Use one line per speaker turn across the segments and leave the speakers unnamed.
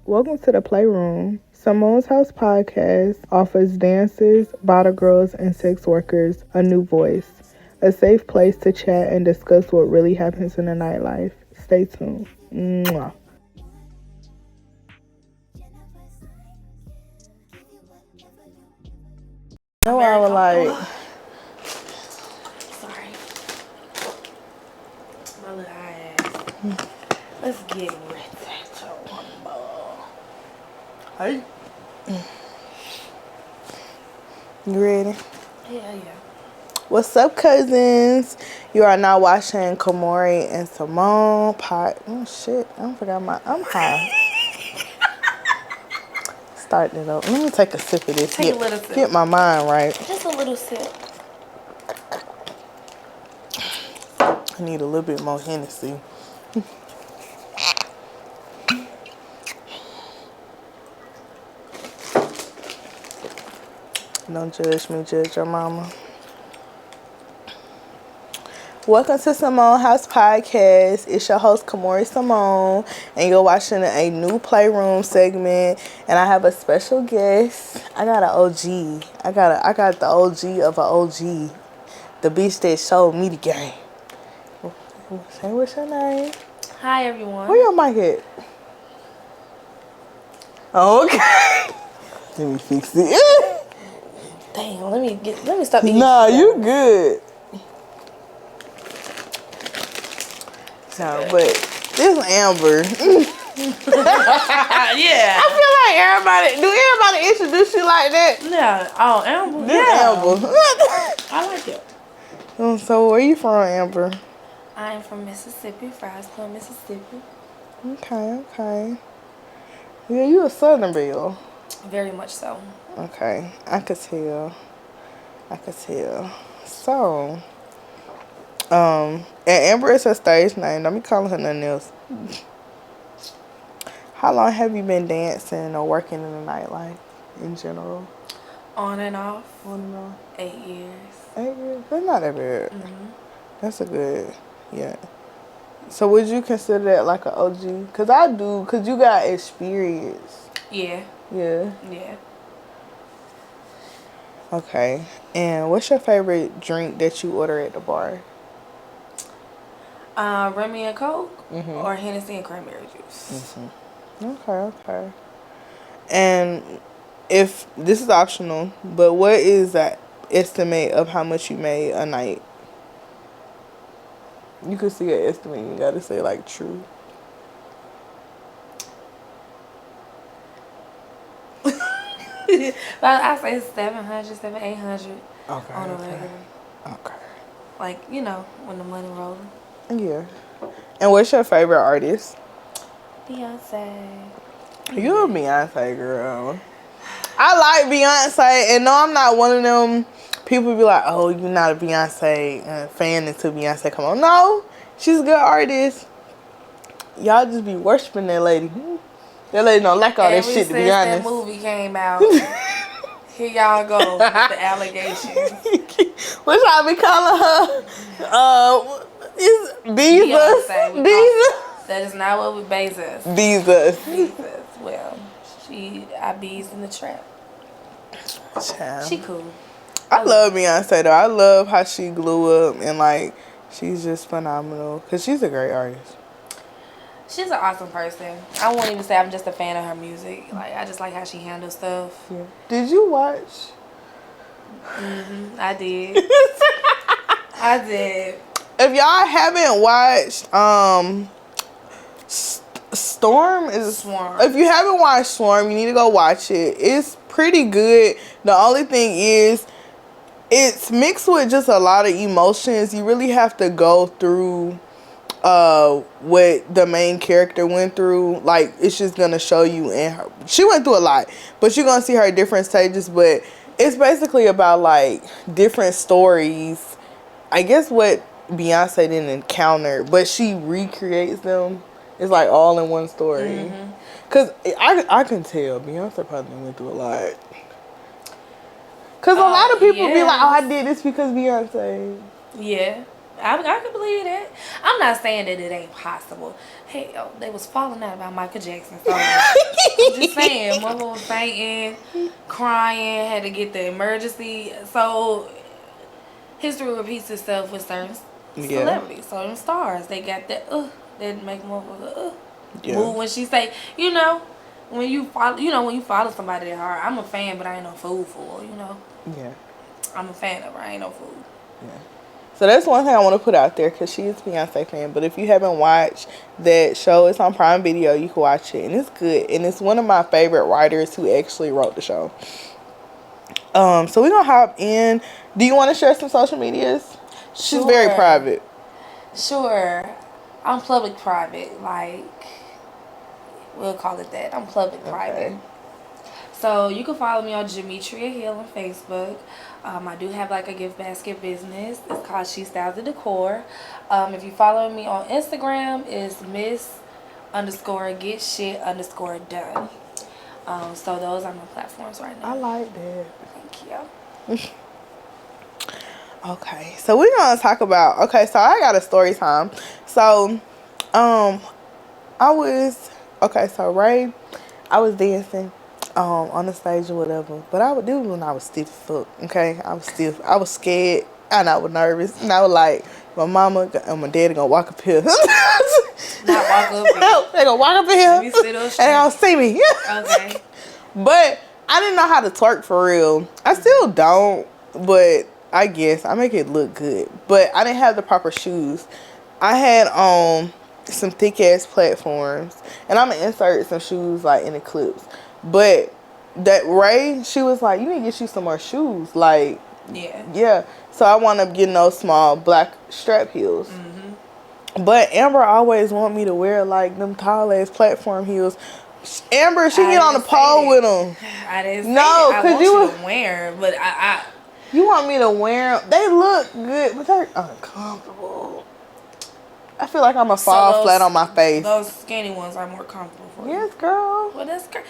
Welcome to the Playroom. Simone's House podcast offers dancers, bottle girls, and sex workers a new voice, a safe place to chat and discuss what really happens in the nightlife. Stay tuned. Mwah. No, I was like,
sorry, my little high ass. Let's get ready.
hey. You ready?
Yeah.
What's up, cousins? You are now watching Kamori and Simone pot. Oh shit! I forgot I'm high. Starting it up. Let me take a sip of this.
Take a little sip.
Get my mind right.
Just a little sip.
I need a little bit more Hennessy. Don't judge me, judge your mama. Welcome to Simone House Podcast. It's your host, Kamori Simone, and you're watching a new Playroom segment. And I have a special guest. I got an OG. I got the OG of an OG. The bitch that showed me the game. Say what's your name?
Hi, everyone.
Where your mic at? Oh, okay. Let me fix it.
Dang, let me stop eating.
Nah, you good. No, but this Amber.
Yeah.
I feel like everybody introduce you like that?
Yeah. Oh, Amber.
This Amber.
I like it.
So where you from, Amber?
I am from Mississippi, Fries Point, Mississippi.
Okay. Yeah, you a Southern Belle.
Very much so.
Okay, I could tell. So, and Amber is her stage name. Don't be calling her nothing else. How long have you been dancing or working in the nightlife in general?
On and off. 8 years.
8 years? That's not that bad.
Mm-hmm.
That's a good, yeah. So would you consider that like an OG? Because I do, because you got experience.
Yeah.
Yeah.
Yeah.
Okay. And what's your favorite drink that you order at the bar?
Remy and Coke or Hennessy and cranberry juice.
Okay. And if this is optional, but what is that estimate of how much you made a night? You could see an estimate. You gotta say like true.
But I say 700, 800
Okay.
on a regular.
Okay.
Like, when the money rolling.
Yeah. And what's your favorite artist?
Beyonce.
You a Beyonce girl. I like Beyonce, and no, I'm not one of them people be like, oh, you're not a Beyonce fan until Beyonce come on. No, she's a good artist. Y'all just be worshiping that lady. That lady don't like all that shit, to be honest.
That movie came out, here y'all go with the allegations.
What y'all be calling her? Is Beezus?
That is not what we Bezos.
Beezus.
Well, I bees in the trap.
Child.
She cool.
I love Beyonce though. I love how she grew up and like she's just phenomenal because she's a great artist.
She's an awesome person. I won't even say I'm just a fan of her music. Like, I just like how she handles stuff.
Yeah. Did you watch?
I did. I did.
If y'all haven't watched, Storm is
Swarm.
If you haven't watched Swarm, you need to go watch it. It's pretty good. The only thing is, it's mixed with just a lot of emotions. You really have to go through what the main character went through. Like, it's just gonna show you she went through a lot, but you're gonna see her at different stages. But it's basically about like different stories, I guess, what Beyonce didn't encounter, but she recreates them. It's like all in one story. Cause I can tell Beyonce probably went through a lot. Cause a lot of people be like, oh, I did this because Beyonce.
Yeah. I can believe that. I'm not saying that it ain't possible. Hey, they was falling out about Michael Jackson. So I'm just saying, mother was fainting, crying, had to get the emergency. So history repeats itself with certain
Yeah.
celebrities. So them stars, they got that make motherfucker
Yeah.
move when she say, when you follow somebody that hard. I'm a fan, but I ain't no fool for,
Yeah.
I'm a fan of her. I ain't no fool.
Yeah. So that's one thing I want to put out there because she is a Beyonce fan. But if you haven't watched that show, it's on Prime Video. You can watch it, and it's good. And it's one of my favorite writers who actually wrote the show. So we're gonna hop in. Do you want to share some social medias? She's very private.
Sure. I'm public private. Like, we'll call it that. I'm public private.
Okay.
So you can follow me on Demetria Hill on Facebook. I do have like a gift basket business. It's called She Styles the Decor. If you follow me on Instagram, it's Miss_Get Shit_Done. So those are my platforms right now.
I like that.
Thank you.
Okay, so we're gonna talk about. Okay, so I got a story time. So, I was Ray, I was dancing, on the stage or whatever. But I would do it when I was stiff as fuck. Okay, I was stiff. I was scared and I was nervous. And I was like, my mama and my daddy gonna walk up here.
Not walk up here.
No, they gonna walk up here.
Let me sit up
and
straight.
they gonna see me.
Okay.
But I didn't know how to twerk for real. I still don't, but I guess I make it look good. But I didn't have the proper shoes. I had some thick ass platforms, and I'm gonna insert some shoes like in the clips. But that Ray, she was like, "You need to get you some more shoes." Like, yeah. So I wound up getting those small black strap heels. Mm-hmm. But Amber always want me to wear like them tall ass platform heels. Amber, she get on the pole with them.
I didn't say
no,
I want you to wear them, but I
you want me to wear them? They look good, but they're uncomfortable. I feel like I'm gonna fall flat on my face.
Those skinny ones are more comfortable for you.
Yes, girl.
Well, that's great.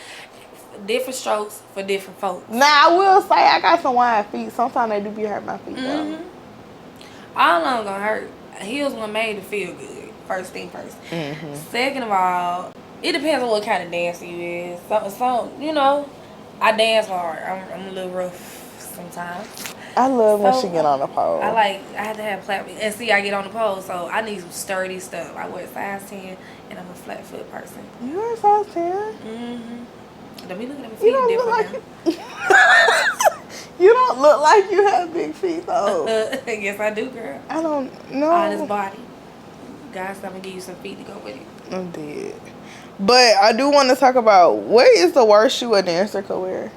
Different strokes for different folks.
Now, I will say I got some wide feet. Sometimes they do be hurting my feet, though.
All of them gonna hurt. Heels were made to feel good. First thing first. Mm-hmm. Second of all, it depends on what kind of dancer you is. So I dance hard. I'm a little rough sometimes.
I love when she get on the pole.
I have to have platform. And see, I get on the pole, so I need some sturdy stuff. I wear size 10, and I'm a flat foot person.
You're a size 10?
Mm-hmm. Don't be looking at my feet different
You don't look like you have big feet, though.
Yes, I do, girl.
I don't know.
Honest body. God's gonna give you some feet to go with it.
I'm dead. But I do want to talk about what is the worst shoe a dancer could wear?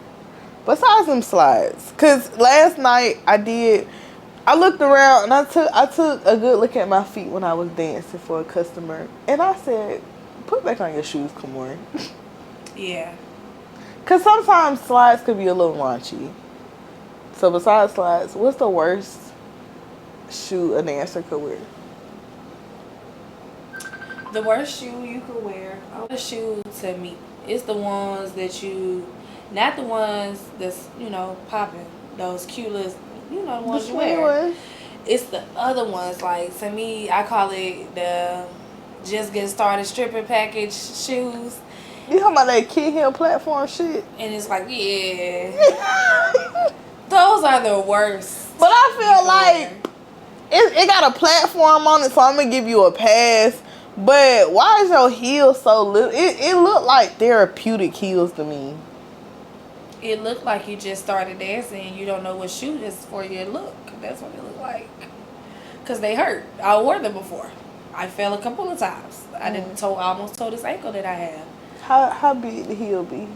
Besides them slides. Because last night I looked around and I took a good look at my feet when I was dancing for a customer. And I said, put back on your shoes, Kamori.
Yeah.
Because sometimes slides could be a little raunchy. So besides slides, what's the worst shoe a dancer could wear?
The worst shoe you could wear, the shoe to me, it's the ones that not the ones that's, popping, those cute little, the ones you wear. It's the other ones, like, to me, I call it the just get started stripping package shoes.
You talking about that Kid Hill platform shit?
And it's like, yeah. Those are the worst.
But I feel like it got a platform on it, so I'm going to give you a pass. But why is your heel so little? It looked like therapeutic heels to me.
It looked like you just started dancing and you don't know what shoe is for your look. That's what it looked like. Because they hurt. I wore them before. I fell a couple of times. I almost tore this ankle that I have.
How big the heel be?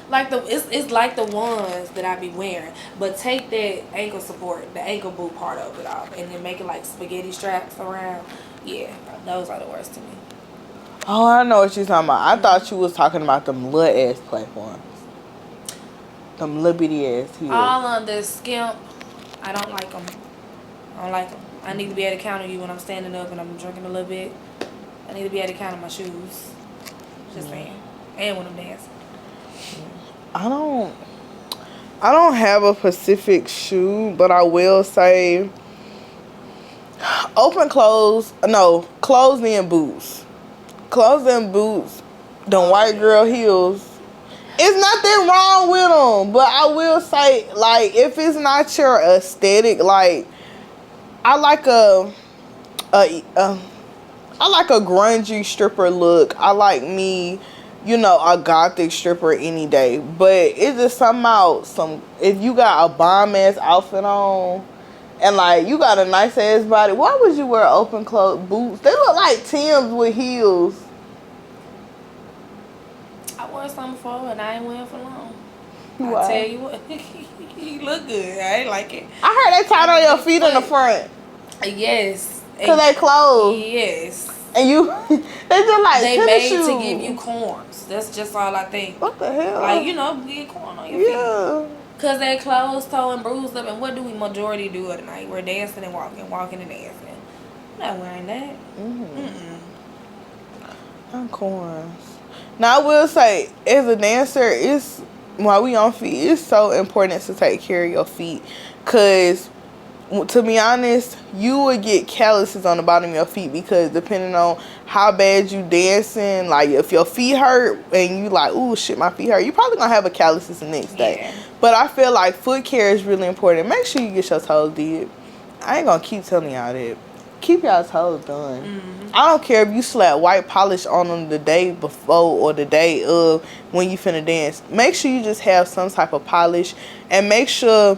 Like it's like the ones that I be wearing, but take that ankle support, the ankle boot part of it off, and then make it like spaghetti straps around. Yeah, those are the worst to me.
Oh, I know what you're talking about. I thought you was talking about them little ass platforms, them little bitty ass heels.
All on the skimp. I don't like them. I need to be able to count on you when I'm standing up and I'm drinking a little bit. I need to be able to count on my shoes. Just saying, and when I'm dancing.
I don't have a specific shoe, but I will say Closed in boots. Closed in boots, them white girl heels. It's nothing wrong with them, but I will say, like, if it's not your aesthetic, like, I like I like a grungy stripper look. I like me, a gothic stripper any day. But it's just somehow if you got a bomb ass outfit on and like you got a nice ass body, why would you wear open closed boots? They look like Timbs with heels.
I wore some before and I ain't wearing for long.
Why?
I tell you what, you look good. I ain't like it.
I heard they tied on your feet in the front.
Yes.
Cause they closed.
Yes.
And they just like
they
tennis
made
shoes.
to give you corns. That's just all I think.
What the hell?
Like, get corn on your feet. Cause they closed, toe, and bruised up. And what do we majority do at night? We're dancing and walking and dancing. I'm not wearing that.
I'm corns. Now I will say, as a dancer, while we on feet, it's so important to take care of your feet. Cause to be honest, you would get calluses on the bottom of your feet because depending on how bad you dancing, like if your feet hurt and you like, ooh shit, my feet hurt, you probably gonna have a calluses the next day. But I feel like foot care is really important. Make sure you get your toes did. I ain't gonna keep telling y'all that. Keep y'all toes done. I don't care if you slap white polish on them the day before or the day of when you finna dance. Make sure you just have some type of polish and make sure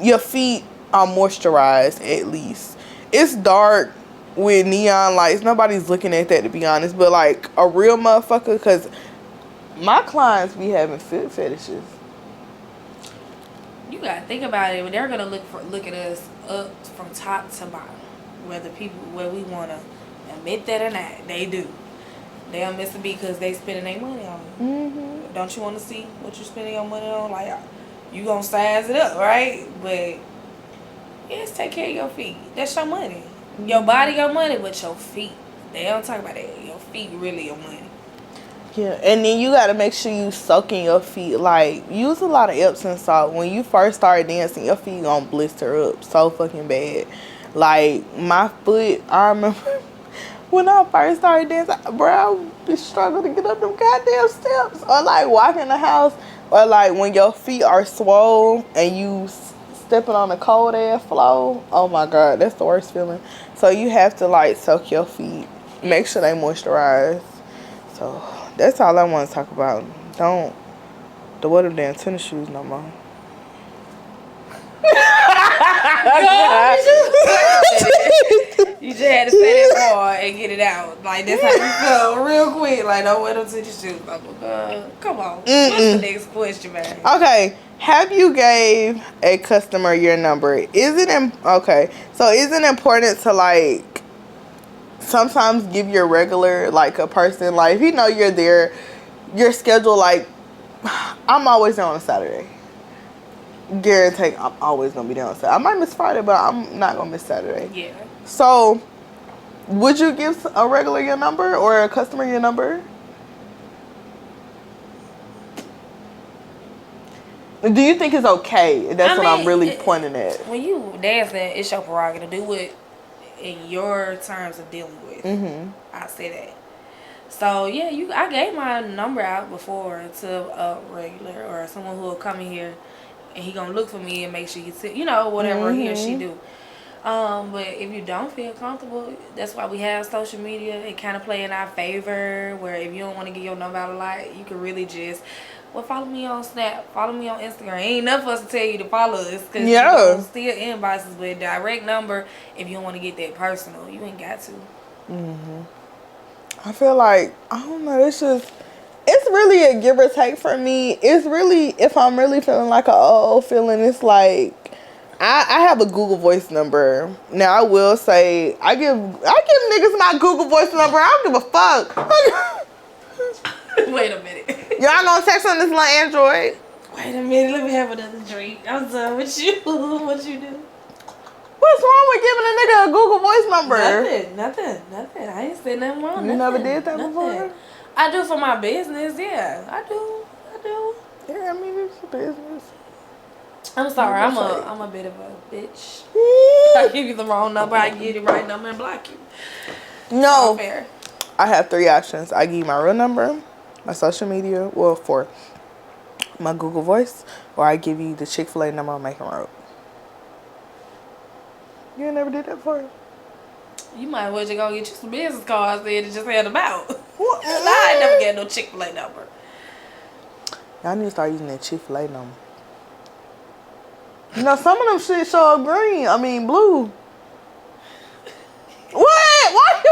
your feet are moisturized at least. It's dark with neon lights. Nobody's looking at that, to be honest. But like a real motherfucker, because my clients be having foot fetishes.
You gotta think about it. They're gonna look at us up from top to bottom. Whether we wanna admit that or not, they do. They don't miss a beat because they spending their money on it. Don't you want to see what you spending your money on? Like, you gonna size it up, right? But yes, take care of your feet. That's your money. Your body, your money, but your feet. They don't talk about that. Your feet really your money.
Yeah, and then you gotta make sure you soaking your feet. Like, use a lot of Epsom salt. When you first start dancing, your feet gonna blister up so fucking bad. Like, my foot, I remember when I first started dancing, bro, I be struggling to get up them goddamn steps. Or like walking in the house. Or like when your feet are swole and you stepping on a cold ass floor. Oh my God, that's the worst feeling. So you have to like soak your feet. Make sure they moisturize. So that's all I want to talk about. Don't wear them damn tennis shoes no more.
You just had to say that part and get it out. Like, that's how you feel real quick. Like, don't wear them tennis shoes. Come on. What's the next question, man?
Okay. Have you gave a customer your number? Is it important to like sometimes give your regular, like a person, like if you know you're there, your schedule, like I'm always there on a Saturday. Guarantee I'm always gonna be there on Saturday. I might miss Friday, but I'm not gonna miss Saturday.
Yeah.
So would you give a regular your number or a customer your number? Do you think it's okay? That's what I'm really pointing at.
When you dancing, it's your prerogative to do it in your terms of dealing with. I say that. So yeah, I gave my number out before to a regular or someone who will come in here, and he gonna look for me and make sure you sit, whatever he or she do. But if you don't feel comfortable, that's why we have social media. It kind of play in our favor. Where if you don't want to get your number out a lot, you can really just. Well, follow me on Snap. Follow me on Instagram. Ain't enough for us to tell you to follow us. Because you still inboxes with direct number. If you don't want to get that personal, you ain't got to.
I feel like, I don't know, it's really a give or take for me. It's really, if I'm really feeling like an old feeling, it's like, I have a Google Voice number. Now, I will say, I give niggas my Google Voice number. I don't give a fuck.
Wait a minute.
Y'all gonna text on this little Android?
Wait a minute, let me have another drink. I'm done with you. What you do?
What's wrong with giving a nigga a Google Voice number?
Nothing. I ain't said nothing wrong.
You never did that before?
I do for my business, yeah. I do.
Yeah, I mean, it's a business.
I'm sorry, I'm a bit of a bitch. I give you the wrong number, I give you the right number and block you.
No.
Fair.
I have 3 options. I give you my real number, my social media, well, 4, my Google Voice, or I give you the Chick-fil-A number on Macon Road. You ain't never did that before?
You might as well just go get you some business cards then and just hand them out. I ain't never get no Chick-fil-A number.
Y'all need to start using that Chick-fil-A number. You know, some of them shit show up green. I mean, blue. What? Why
you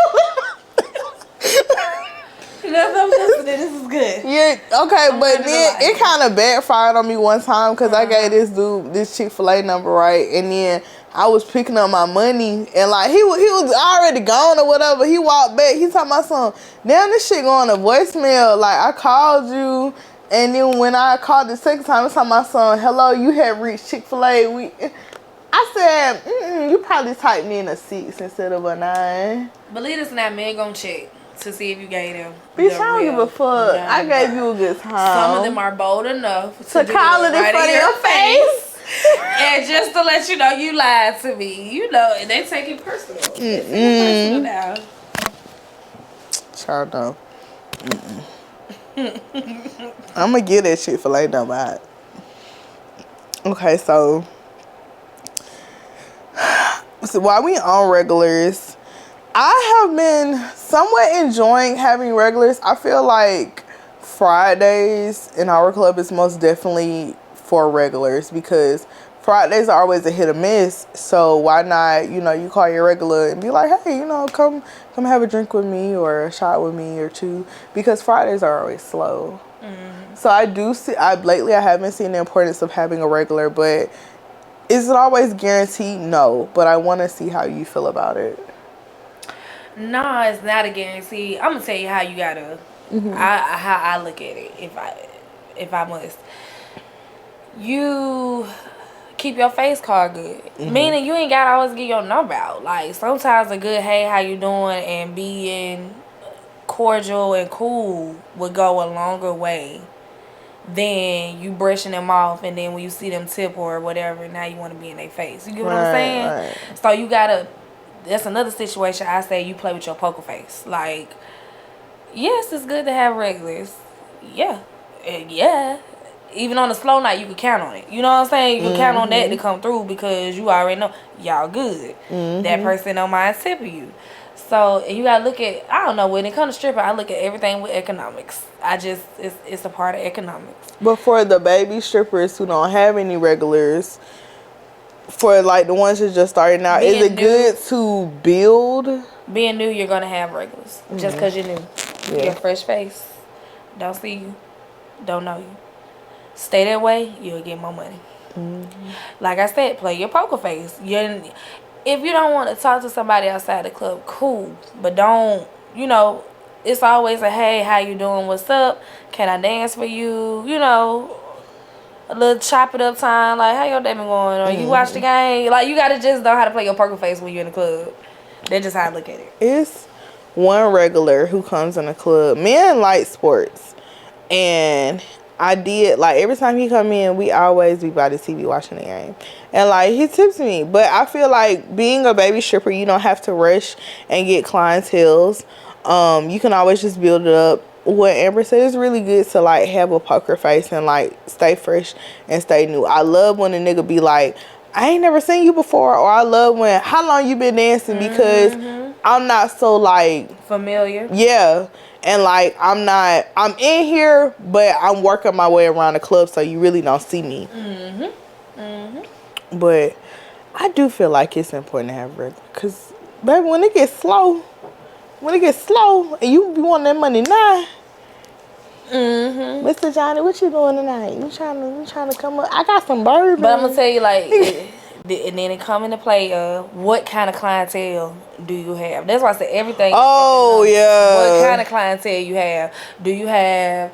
I'm listening. This is good.
Yeah, okay, but then it kind of backfired on me one time because I gave this dude this Chick-fil-A number, right? And then I was picking up my money, and like he was already gone or whatever. He walked back. He told my son, "Damn, this shit going to voicemail. Like I called you." And then when I called the second time, I told my son, "Hello, you have reached Chick-fil-A." I said, "You probably typed me in a 6 instead of a 9."
Believe this or not, man gonna check to see if you gave them.
Bitch, I don't give a fuck. I gave you a good time.
Some of them are bold enough
to call it in front of your face.
And just to let you know you lied to me. You know, and they take it personal. They take it personal now.
Child, no. I'm gonna get that shit for later down by. Okay, so while we on regulars, I have been somewhat enjoying having regulars. I feel like Fridays in our club is most definitely for regulars because Fridays are always a hit or miss. So why not, you call your regular and be like, hey, come have a drink with me or a shot with me or 2, because Fridays are always slow. So lately I haven't seen the importance of having a regular, but is it always guaranteed? No, but I want to see how you feel about it.
No, it's not a guarantee. I'm gonna tell you how you gotta, how I look at it. If I must, you keep your face card good. Meaning you ain't gotta always get your number out. Like sometimes a good hey, how you doing, and being cordial and cool would go a longer way than you brushing them off, and then when you see them tip or whatever, now you want to be in their face. You get what I'm saying? Right. So you gotta. That's another situation. I say you play with your poker face. Like, yes, it's good to have regulars. Yeah, yeah. Even on a slow night, you can count on it. You know what I'm saying? You can count on that to come through because you already know y'all good. That person don't mind tipping you. So you gotta look at. I don't know, when it comes to stripping, I look at everything with economics. It's a part of economics.
But for the baby strippers who don't have any regulars, for like the ones that just starting out, is it good to build?
Being new, you're gonna have regulars just because you're new. Yeah. You're a fresh face. Don't see you, don't know you. Stay that way, you'll get more money. Like I said, play your poker face. If you don't want to talk to somebody outside the club, cool. But don't, it's always a hey, how you doing? What's up? Can I dance for you? A little chop it up time. Like, how your day been going? Or you watch the game? Like, you got to just know how to play your poker face when you're in the club. That's just how I look at it.
It's one regular who comes in the club. Men like sports. And I did, like, every time he come in, we always be by the TV watching the game. And, like, he tips me. But I feel like being a baby stripper, you don't have to rush and get clientels. You can always just build it up. What Amber said, is really good to, like, have a poker face and, like, stay fresh and stay new. I love when a nigga be like, I ain't never seen you before. Or I love when, how long you been dancing? Because I'm not so, like...
familiar.
Yeah. And, like, I'm in here, but I'm working my way around the club, so you really don't see me. But I do feel like it's important to have regular. Because, baby, when it gets slow, and you be wanting that money now, Mr. Johnny, what you doing tonight? You trying to come up? I got some bourbon.
But I'm gonna tell you, like, and then it come into play. What kind of clientele do you have? That's why I said everything.
Oh yeah.
What kind of clientele you have? Do you have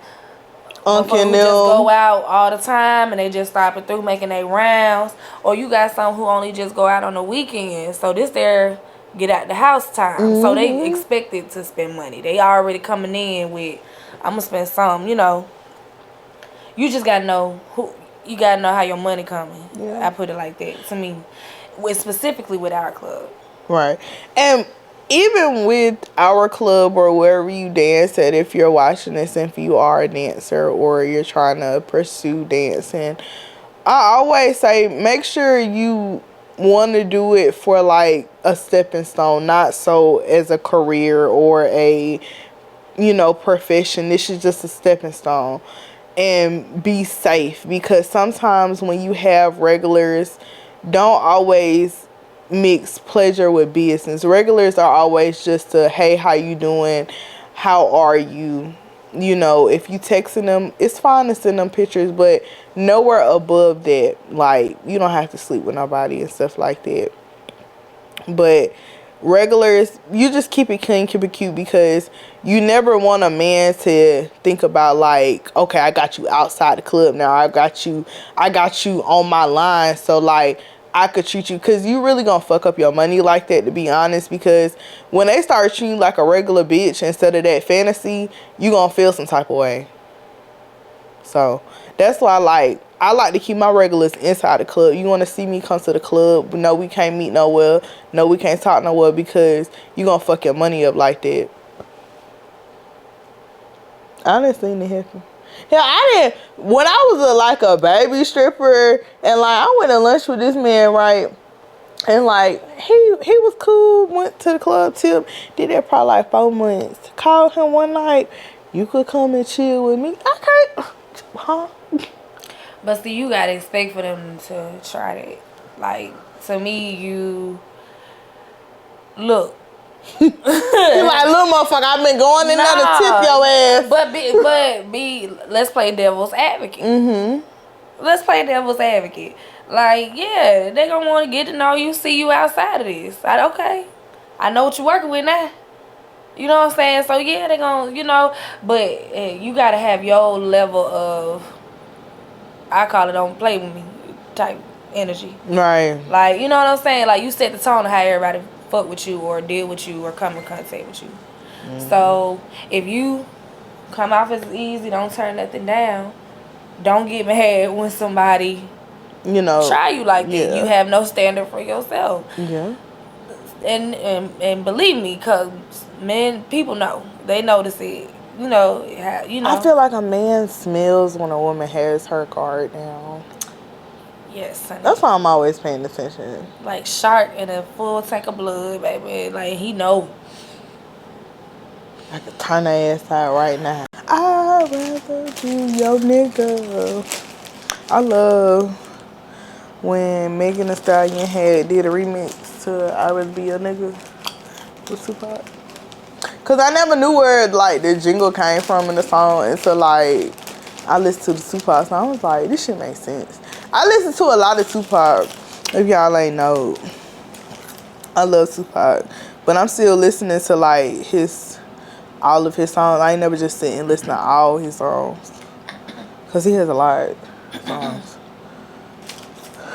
Uncle
who just go out all the time and they just stopping through making their rounds, or you got some who only just go out on the weekends? So this their get out the house time. So they expected to spend money. They already coming in with, I'm gonna spend some. You just gotta know who. you gotta know how your money coming.
Yeah.
I put it like that to me, specifically with our club.
Right. And even with our club or wherever you dance at, if you're watching this, if you are a dancer or you're trying to pursue dancing, I always say make sure you want to do it for like a stepping stone, not so as a career or a, profession. This is just a stepping stone. And be safe, because sometimes when you have regulars, don't always mix pleasure with business. Regulars are always just a, hey, how you doing? How are you? If you texting them, it's fine to send them pictures, but nowhere above that. Like, you don't have to sleep with nobody and stuff like that. But regulars, you just keep it clean, keep it cute, because you never want a man to think about like, okay, I got you outside the club now. I got you on my line, so like I could treat you, because you really gonna fuck up your money like that, to be honest, because when they start treating you like a regular bitch instead of that fantasy, you gonna feel some type of way. So that's why I like to keep my regulars inside the club. You want to see me come to the club? No, we can't meet nowhere. No, we can't talk nowhere, because you gonna fuck your money up like that. I didn't see it happen. Yeah, I didn't. When I was a baby stripper, and I went to lunch with this man, right? And he was cool. Went to the club tip. Did that probably 4 months. Called him one night. You could come and chill with me. Okay. Huh?
But see, you gotta expect for them to try that. Like, to me, you look.
You like, little motherfucker, I've been going in there to tip your ass.
But let's play devil's advocate. Mm-hmm. Let's play devil's advocate. Like, yeah, they gonna want to get to know you, see you outside of this. Okay, I know what you're working with now. You know what I'm saying? So yeah, they gonna, but you gotta have your level of, I call it, don't play with me type energy.
Right.
Like, you know what I'm saying? Like, you set the tone of how everybody fuck with you or deal with you or come in contact with you. Mm-hmm. So if you come off as easy, don't turn nothing down. Don't get mad when somebody try you like that. You have no standard for yourself.
Yeah.
And believe me, cause people know. They notice it.
I feel like a man smells when a woman has her guard down.
Yes, honey.
That's why I'm always paying attention.
Like shark in a full tank of blood, baby. Like, he know.
I could turn their ass out right now. I'd rather be your nigga. I love when Megan Thee Stallion did a remix to "I Rather Be Your Nigga" with Tupac. Cause I never knew where the jingle came from in the song until I listened to the Tupac song. I was like, this shit makes sense. I listen to a lot of Tupac. If y'all ain't know, I love Tupac, but I'm still listening to all of his songs. I ain't never just sit and listen to all his songs, cause he has a lot of songs.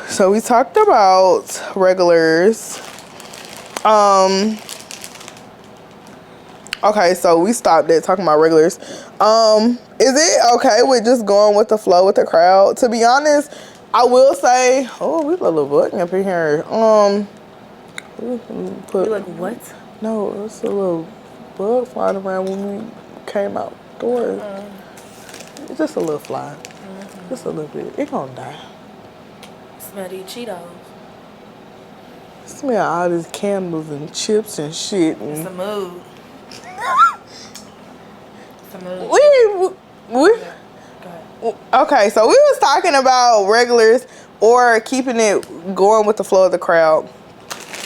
So we talked about regulars. Okay, so we stopped at talking about regulars. Is it okay with just going with the flow with the crowd? To be honest, I will say, we got a little button up in here.
You like what?
No, it's a little bug flying around when we came out doors. It's just a little fly. Mm-hmm. Just a little bit. It gonna die.
Smell these Cheetos.
Smell all these candles and chips and shit.
It's a mood.
Okay, so we was talking about regulars or keeping it going with the flow of the crowd.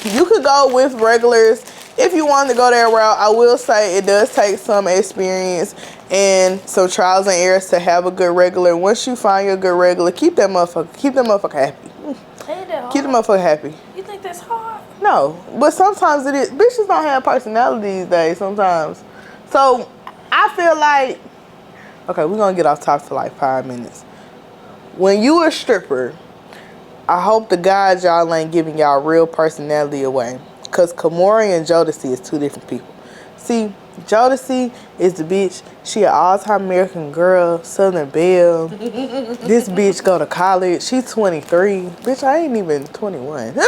You could go with regulars if you wanted to go that route. I will say it does take some experience and some trials and errors to have a good regular. Once you find your good regular, keep that motherfucker happy. Keep the motherfucker happy.
You think that's hard?
No, but sometimes it is. Bitches don't have personality these days sometimes. So I feel like, okay, we're going to get off top for 5 minutes. When you a stripper, I hope the guys y'all ain't giving y'all real personality away. Because Kamori and Jodeci is two different people. See, Jodeci is the bitch. She an all-time American girl, Southern Belle. This bitch go to college. She's 23. Bitch, I ain't even 21.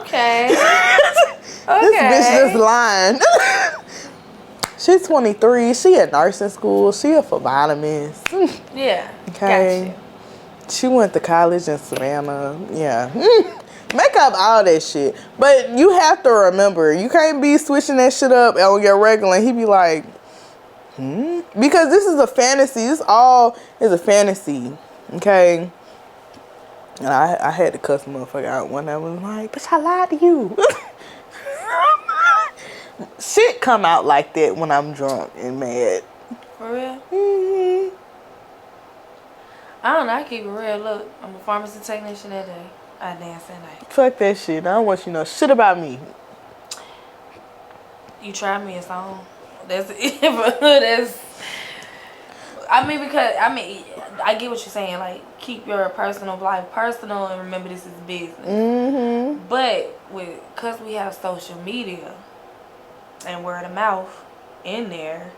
Okay.
This bitch just lying. She's 23. She at nursing school. She a phlebotomist.
Yeah.
Okay.
Gotcha.
She went to college in Savannah. Yeah. Make up all that shit. But you have to remember, you can't be switching that shit up on your regular and he be like, because this is a fantasy. This all is a fantasy. Okay? And I had to cuss the motherfucker out one. I was like, bitch, I lied to you. Shit come out like that when I'm drunk and mad.
For real?
Mm-hmm.
I don't know. I keep it real. Look, I'm a pharmacy technician that day. I dance that night.
Fuck that shit. I don't want you to know shit about me.
You tried me a song. That's it. That's. Because I get what you're saying. Like, keep your personal life personal and remember this is business.
Mm-hmm.
But because we have social media and word of mouth in there,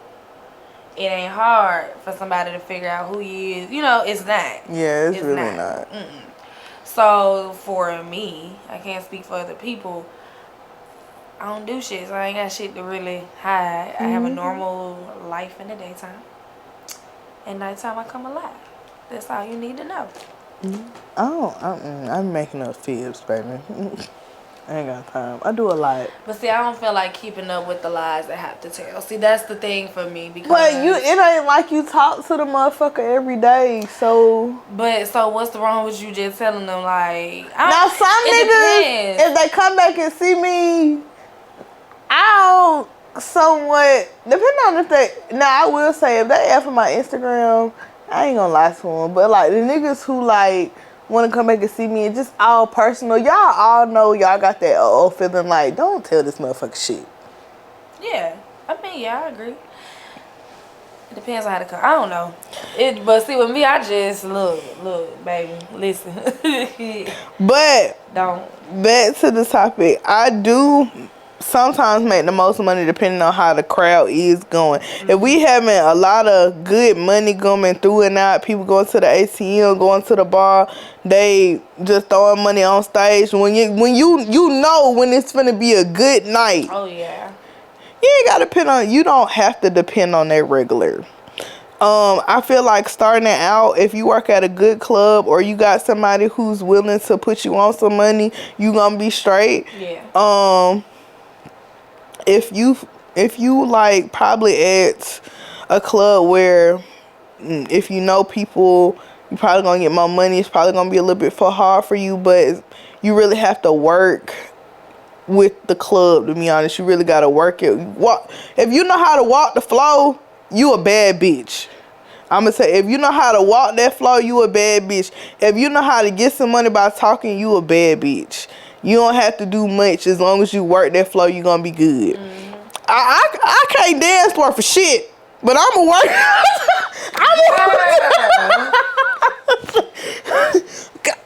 it ain't hard for somebody to figure out who he is. You know, it's not.
Yeah, it's really not.
So for me, I can't speak for other people. I don't do shit, so I ain't got shit to really hide. I have a normal life in the daytime. At nighttime, I come alive. That's all you need to know.
I'm making up fibs, baby. I ain't got time. I do a lot.
But see, I don't feel like keeping up with the lies I have to tell. See, that's the thing for me because.
But it ain't like you talk to the motherfucker every day, so.
But so what's wrong with you just telling them like?
Now some niggas, if they come back and see me, I'll somewhat depending on if they. Now I will say if they ask for my Instagram, I ain't gonna lie to them. But like the niggas who like want to come back and see me and just all personal, y'all all know y'all got that feeling like don't tell this motherfucker shit.
Yeah, I agree. It depends on how to come. I don't know. But see with me, I just look, baby, listen.
But
don't.
Back to the topic, I do sometimes make the most money depending on how the crowd is going. If we having a lot of good money coming through and out, people going to the ATM, going to the bar, they just throwing money on stage. When you know when it's gonna be a good night.
Oh yeah.
You ain't gotta depend on. You don't have to depend on that regular. I feel like starting out, if you work at a good club or you got somebody who's willing to put you on some money, you gonna be straight.
Yeah.
If you like probably at a club where if you know people, you probably gonna get more money. It's probably gonna be a little bit hard for you, but you really have to work with the club. To be honest, you really gotta work it. If you know how to walk the floor, you a bad bitch. I'm gonna say if you know how to walk that floor, you a bad bitch. If you know how to get some money by talking, you a bad bitch. You don't have to do much as long as you work that floor. You gonna be good. I can't dance worth for shit, but I'm a work.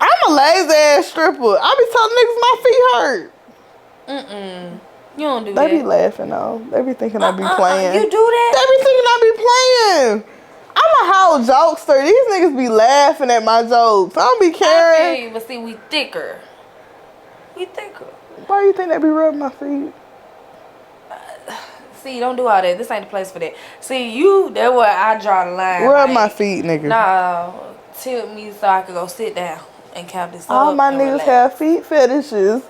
I'm a lazy ass stripper. I be telling niggas my feet hurt.
You don't do
They
that.
be laughing though. They be thinking I be playing.
You do that?
They be thinking I be playing. I'm a whole jokester. These niggas be laughing at my jokes. I don't be caring.
Okay, but see, we thicker.
Why you think they be rubbing my feet?
See, don't do all that. This ain't the place for that. See, that's where I draw the line.
Rub my feet, nigga.
No, tilt me so I could go sit down and count this up.
All my niggas have feet fetishes.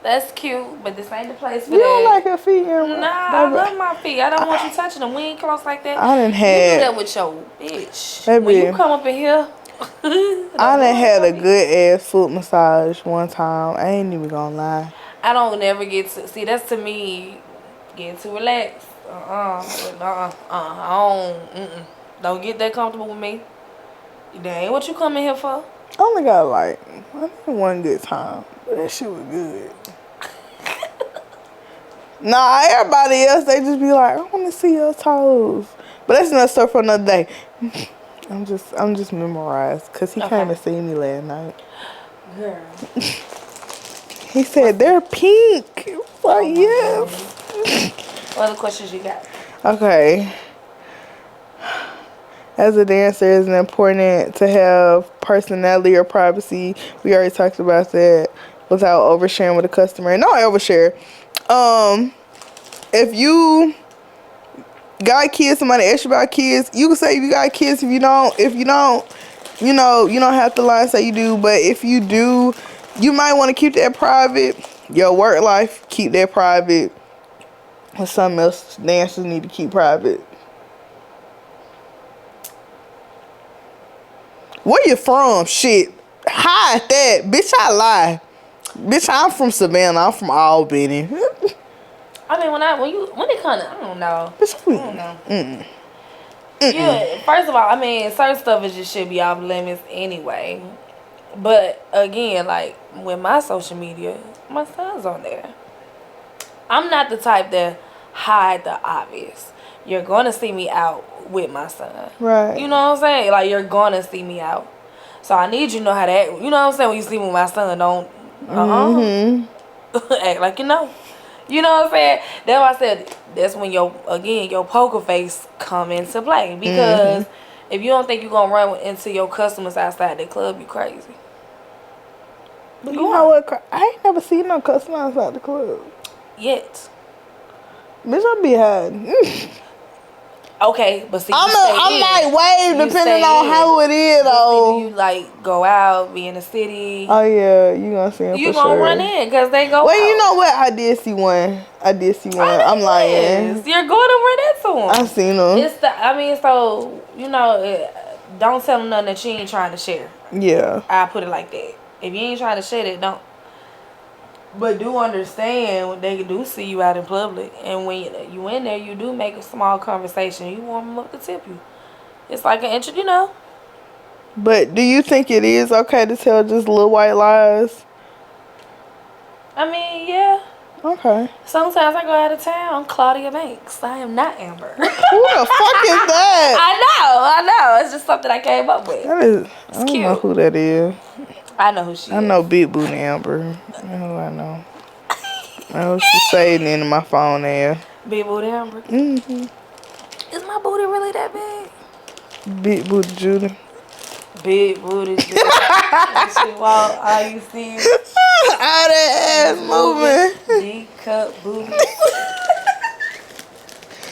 That's cute, but this ain't the place for
you
that.
You don't like your feet?
Nah, I love my feet. I don't want you touching them. We ain't close like that.
I done had.
You do that with your bitch.
Baby,
when you come up in here.
I done had a good ass foot massage one time. I ain't even gonna lie.
I don't never get to see. That's to me getting too relaxed. Don't get that comfortable with me. That ain't what you coming here for.
I only got I think one good time, but that shit was good. Nah, everybody else they just be like, I want to see your toes, but that's another stuff for another day. I'm just memorized because he came and see me last night.
Girl.
He said they're pink. Like yes.
What other questions you got?
Okay. As a dancer, is it important to have personality or privacy? We already talked about that. Without oversharing with a customer. No, I overshare. If you got kids, somebody asked you about kids, you can say you got kids. If you don't, you know, you don't have to lie and say you do. But if you do, you might want to keep that private. Your work life, keep that private. And something else dancers need to keep private. Where you from? Shit. Hide that. Bitch, I lie. Bitch, I'm from Savannah. I'm from Albany.
I mean, when it comes to, I don't know. I don't know.
Mm-mm.
Yeah, first of all, I mean, certain stuff is just should be off limits anyway. But again, like with my social media, my son's on there. I'm not the type that hide the obvious. You're gonna see me out with my son.
Right.
You know what I'm saying? Like you're gonna see me out. So I need you to know how to act. You know what I'm saying? When you see me with my son, don't act like you know. You know what I'm saying? That's why I said that's when your poker face come into play. Because if you don't think you're gonna run into your customers outside the club, you crazy.
But you know what? I ain't never seen no customer outside the club.
Yet.
Bitch, I be hiding.
Okay, but see,
I'm like wave depending on how it is though.
You like go out, be in the city.
Oh yeah, you gonna see them
You
for
gonna
sure.
run in because they go.
Well,
out.
you know what? I did see one. I'm lying.
You're going to run into them.
I seen them.
So you know, don't tell them nothing that you ain't trying to share.
Yeah.
I put it like that. If you ain't trying to share it, don't. But do understand when they do see you out in public, and when you in there, you do make a small conversation. You warm them up to tip you. It's like an intro, you know.
But do you think it is okay to tell just little white lies?
I mean, yeah.
Okay.
Sometimes I go out of town. I'm Claudia Banks. I am not Amber.
Who the fuck is that?
I know. It's just something I came up with.
I don't know who that is.
I know who she is.
I know Big Booty Amber. I know. I know she's saved into my phone there.
Big Booty Amber? Is my booty really that big?
Big Booty Judy.
Big Booty Judy. She walk, all you see is
all that ass moving.
D cup booty.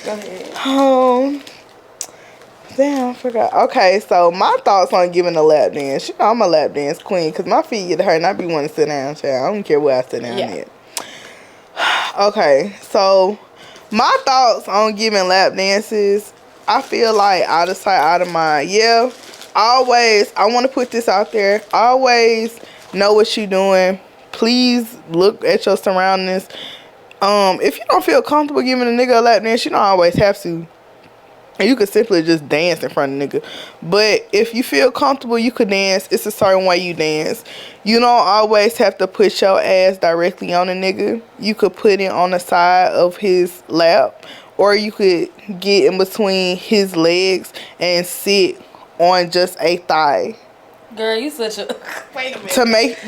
Go ahead.
Damn, I forgot. Okay, so my thoughts on giving a lap dance. You know I'm a lap dance queen because my feet get hurt and I be wanting to sit down, child. I don't care where I sit down at. Okay, so my thoughts on giving lap dances. I feel like out of sight, out of mind. Yeah, always, I want to put this out there. Always know what you're doing. Please look at your surroundings. If you don't feel comfortable giving a nigga a lap dance, you don't always have to. And you could simply just dance in front of nigga. But if you feel comfortable, you could dance. It's a certain way you dance. You don't always have to put your ass directly on a nigga. You could put it on the side of his lap. Or you could get in between his legs and sit on just a thigh.
Girl, you such a... Wait a minute.
To make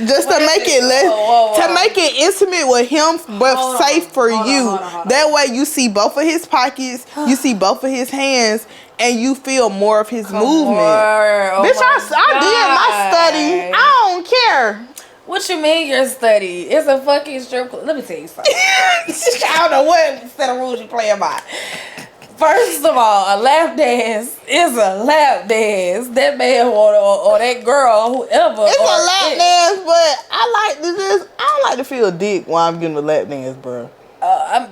it intimate with him, but safe for you. That way you see both of his pockets, you see both of his hands, and you feel more of his movement. Bitch, I did my study. I don't care.
What you mean your study? It's a fucking strip club. Let me tell you something. I don't know what set of rules you playing by. First of all, a lap dance is a lap dance. That man or that girl, whoever.
It's a lap dance, but I don't like to feel dick while I'm getting a lap dance, bro. I'm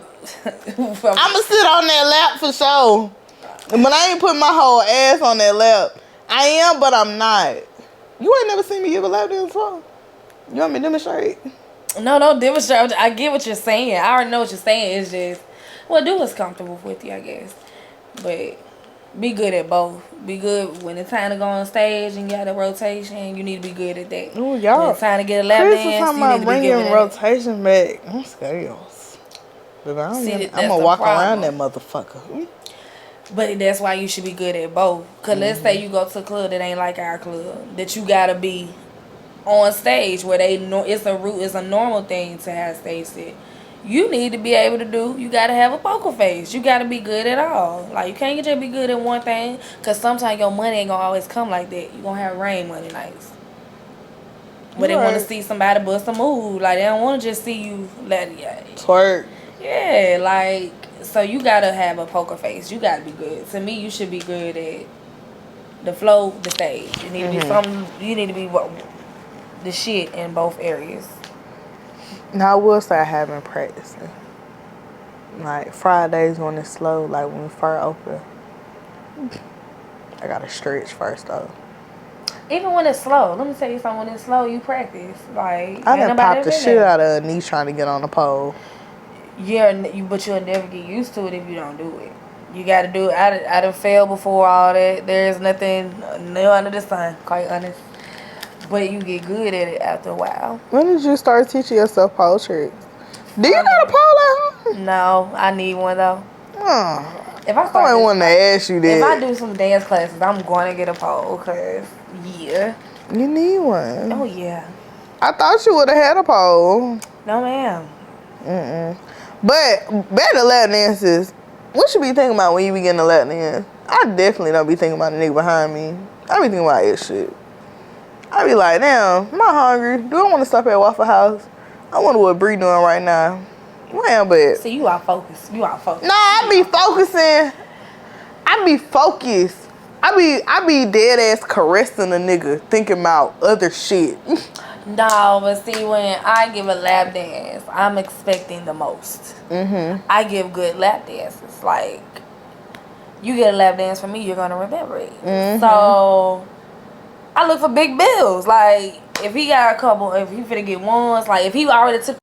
gonna sit on that lap for sure. But I ain't putting my whole ass on that lap. I am, but I'm not. You ain't never seen me give a lap dance before. You want me to demonstrate?
No, don't demonstrate. I get what you're saying. I already know what you're saying. It's just, well, do what's comfortable with you, I guess. But be good at both. Be good when it's time to go on stage and get a rotation. You need to be good at that.
Ooh, y'all.
When it's time to get a lap dance,
you need to be good at rotation back. I'm scared. But I'm gonna walk around that motherfucker.
But that's why you should be good at both. Cause let's say you go to a club that ain't like our club, that you gotta be on stage where they know it's a normal thing to have stage sit. you need to be able to do, you got to have a poker face. You got to be good at all. Like, you can't just be good at one thing, because sometimes your money ain't going to always come like that. You're going to have rain money nights. But they want to see somebody bust a move. Like, they don't want to just see you
twerk.
Yeah, like, so you got to have a poker face. You got to be good. To me, you should be good at the flow, the stage. You need to be something, you need to be the shit in both areas.
Now, I will say I have been practicing. Like, Fridays when it's slow, like when we first open, I gotta stretch first, though.
Even when it's slow, let me tell you something. When it's slow, you practice. Like,
I done popped the shit out of a knee trying to get on the pole.
Yeah, but you'll never get used to it if you don't do it. You gotta do it. I done failed before all that. There's nothing new under the sun, quite honest. But you get good at it after a while.
When did you start teaching yourself pole tricks? Do you got a pole at home?
No, I need one though.
Oh,
if I
want to ask you that.
If I do some dance classes, I'm going to get a pole, cause yeah.
You need one.
Oh yeah.
I thought you would have had a pole.
No ma'am.
But back to lap dances. What you be thinking about when you be getting a lap dance? I definitely don't be thinking about the nigga behind me. I be thinking about this shit. I be like, damn, am I hungry? Do I want to stop at Waffle House? I wonder what Bree doing right now. Well, but
see, you out focused. You out focused.
No, I be focusing. I be focused. I be dead ass caressing a nigga, thinking about other shit.
No, but see, when I give a lap dance, I'm expecting the most. I give good lap dances. Like, you get a lap dance from me, you're gonna remember it. So I look for big bills. Like, if he got a couple, if he finna get ones, like if he already took.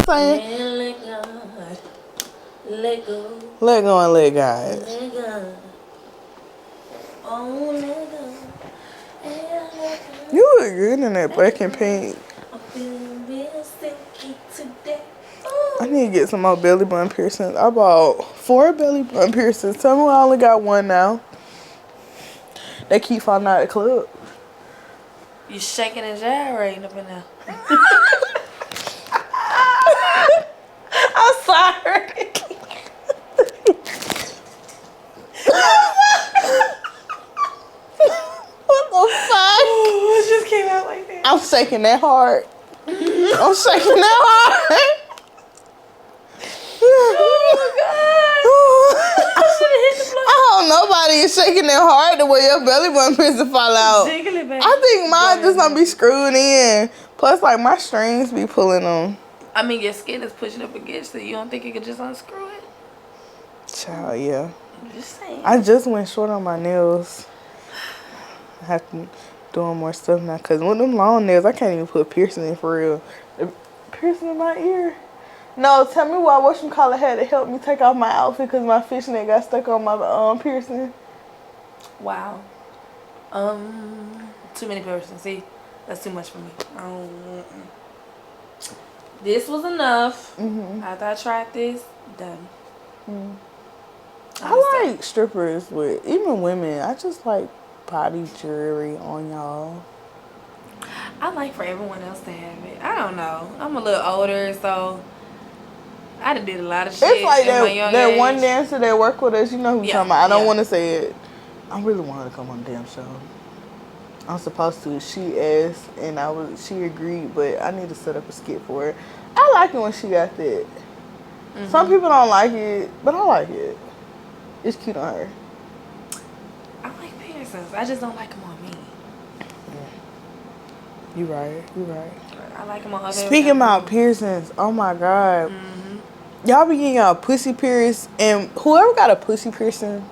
Let
go, let go,
let go and let God.
Let go. Oh, let go.
You look good in that black and pink. I need to get some more belly button piercings. I bought 4 belly button piercings. Tell me I only got 1 now. They keep falling out of the club.
You shaking and gyrating up in there.
I'm sorry. What the fuck?
It just came out like that.
I'm shaking that hard. I'm shaking that hard.
Oh my God. I should have hit the floor.
I hope nobody is shaking their hard the way your belly button piercing fall out.
Jiggle it, baby.
I think mine just gonna be screwed in. Plus, like, my strings be pulling them.
I mean, your skin is pushing up against it. You don't think you could just unscrew it?
Child, yeah.
I'm just saying.
I just went short on my nails. I have to doing more stuff now. Because with them long nails, I can't even put piercing in for real. The piercing in my ear. No, tell me why whatchamacallit had to help me take off my outfit because my fishnet got stuck on my piercing.
Wow. Too many piercings. See, that's too much for me. This was enough. After I tried this, done.
I like strippers with, even women, I just like body jewelry on y'all.
I like for everyone else to have it. I don't know. I'm a little older, so I done did a lot of shit.
It's like that
age.
one dancer that worked with us. You know who I'm talking about. I don't want to say it. I really want her to come on the damn show. I'm supposed to. She asked, and she agreed, but I need to set up a skit for her. I like it when she got that. Some people don't like it, but I like it. It's cute on her.
I like piercings. I just don't like them on me.
You right.
I like them on other.
Speaking about piercings, oh my God. Y'all be getting y'all pussy pierced, and whoever got a pussy piercing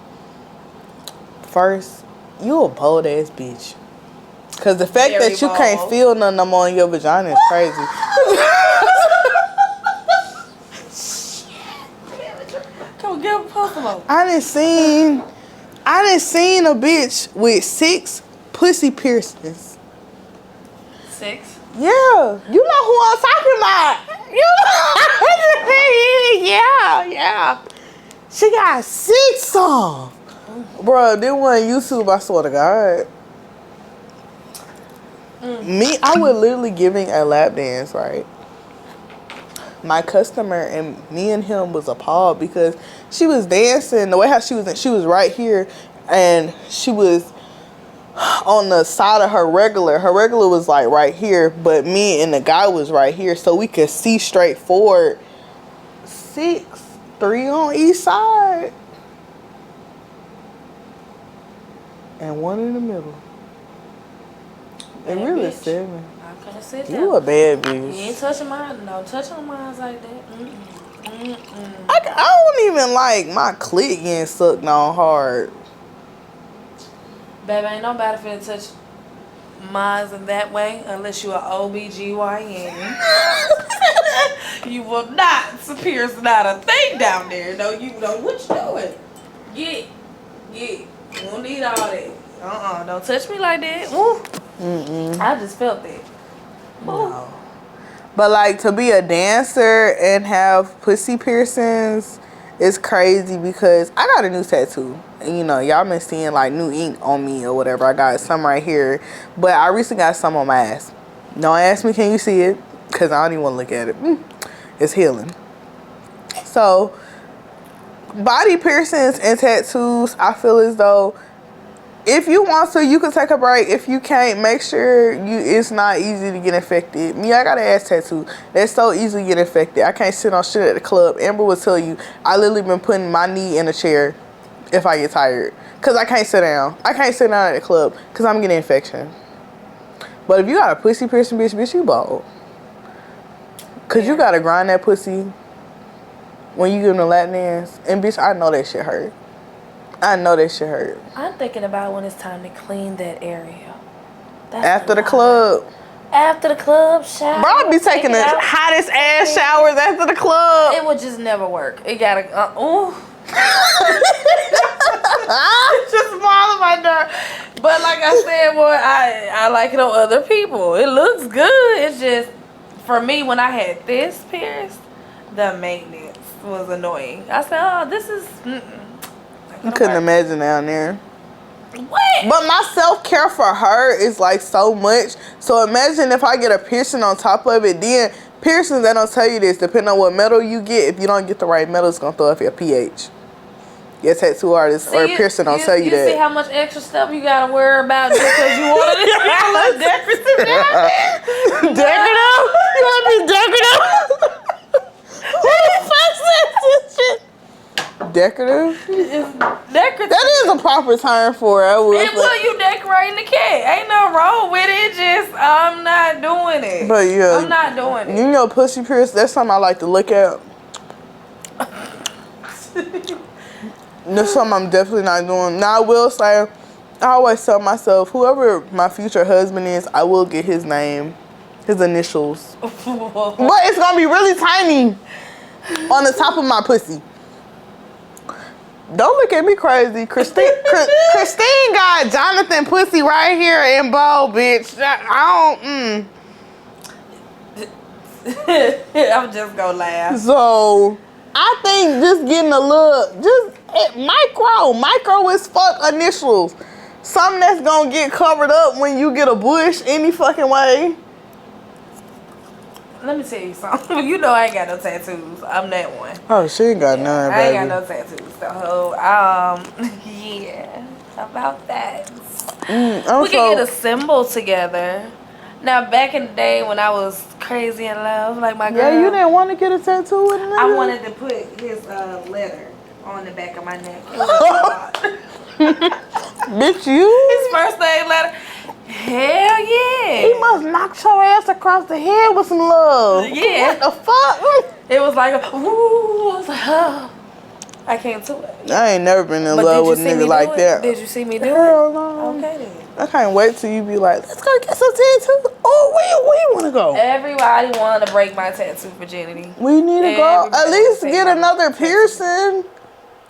first, you a bold ass bitch. Cause the fact
Very
that you
bold.
can't feel nothing no more in your vagina is crazy.
Come get a post.
I done seen a bitch with 6 pussy piercings.
6?
Yeah, you know who I'm talking about. You know, yeah. She got 6 on. Bro, they wasn't YouTube, I swear to God. Me, I was literally giving a lap dance, right? my customer, and me and him was appalled because she was dancing the way how she was right here, and she was on the side of her regular. Her regular was like right here, but me and the guy was right here, so we could see straight forward. 3 on each side, and 1 in the middle. And really 7.
I couldn't sit there.
You a bad bitch.
You ain't touching mine. No, touching mine like that.
I don't even like my clit getting sucked on hard.
Baby, ain't nobody finna touch mines in that way unless you an OBGYN. You will not. Pierce not a thing down there. No, you know what you doing. Get. You don't need all that. Don't touch me like that. Woo. I just felt that.
No. But like to be a dancer and have pussy piercings is crazy because I got a new tattoo. And you know, y'all been seeing like new ink on me or whatever. I got some right here. But I recently got some on my ass. Don't ask me, can you see it? Because I don't even want to look at it. It's healing. So, body piercings and tattoos, I feel as though if you want to, you can take a break. If you can't, make sure it's not easy to get infected. Me, I got an ass tattoo. That's so easy to get infected. I can't sit on shit at the club. Amber will tell you, I literally been putting my knee in a chair if I get tired. Because I can't sit down. I can't sit down at the club because I'm getting infection. But if you got a pussy piercing, bitch, you bald. Because you got to grind that pussy when you give them a lap dance. And, bitch, I know that shit hurt. I know that shit hurt.
I'm thinking about when it's time to clean that area.
After the club.
After the club shower.
Bro, I'll be taking the hottest ass showers after the club.
It would just never work. It gotta, ooh. Just bother my nerve. But like I said, boy, I like it on other people. It looks good. It's just, for me, when I had this pierced, the maintenance was annoying. I said, oh, this is,
I couldn't imagine down there.
What?
But my self-care for her is like so much. So imagine if I get a piercing on top of it. Then piercings, they don't tell you this. Depending on what metal you get, if you don't get the right metal, it's going to throw off your pH. Your tattoo artist or piercing don't tell you that.
You see how much extra stuff you got to worry about just because you want it to be a little decorative down there?
Decorative? You want to be decorative? Who the fuck says this shit? Decorative?
Decorative.
That is a proper term for it.
Well, you decorating the cat. Ain't no wrong with it. Just, I'm not doing it.
But yeah.
I'm not doing it.
You know, pussy pierce, that's something I like to look at. That's something I'm definitely not doing. Now, I will say, I always tell myself, whoever my future husband is, I will get his name, his initials. But it's going to be really tiny on the top of my pussy. Don't look at me crazy. Christine got Jonathan pussy right here in bold, bitch. I don't,
I'm just gonna laugh.
So, I think just getting a little, micro as fuck initials. Something that's gonna get covered up when you get a bush any fucking way.
Let me tell you something. You know I ain't got no tattoos. I'm that one.
Oh, she ain't got none,
I
baby.
ain't got no tattoos. So, yeah, about that. We can get a symbol together. Now, back in the day when I was crazy in love, like my girl.
Yeah, you didn't want to get a tattoo with him?
I wanted to put his letter on the back of my neck.
Bitch, you?
His first name letter. Hell yeah.
He must knock your ass across the head with some love.
Yeah.
What the fuck?
It was like, ooh, I was like, oh. I can't do it.
I ain't never been in love with a nigga like that.
Did you see me do it?
Hell no.
Okay then.
I can't wait till you be like, let's go get some tattoos. Oh, where you want to go?
Everybody wanted to break my tattoo virginity.
We need to go. At least get another piercing.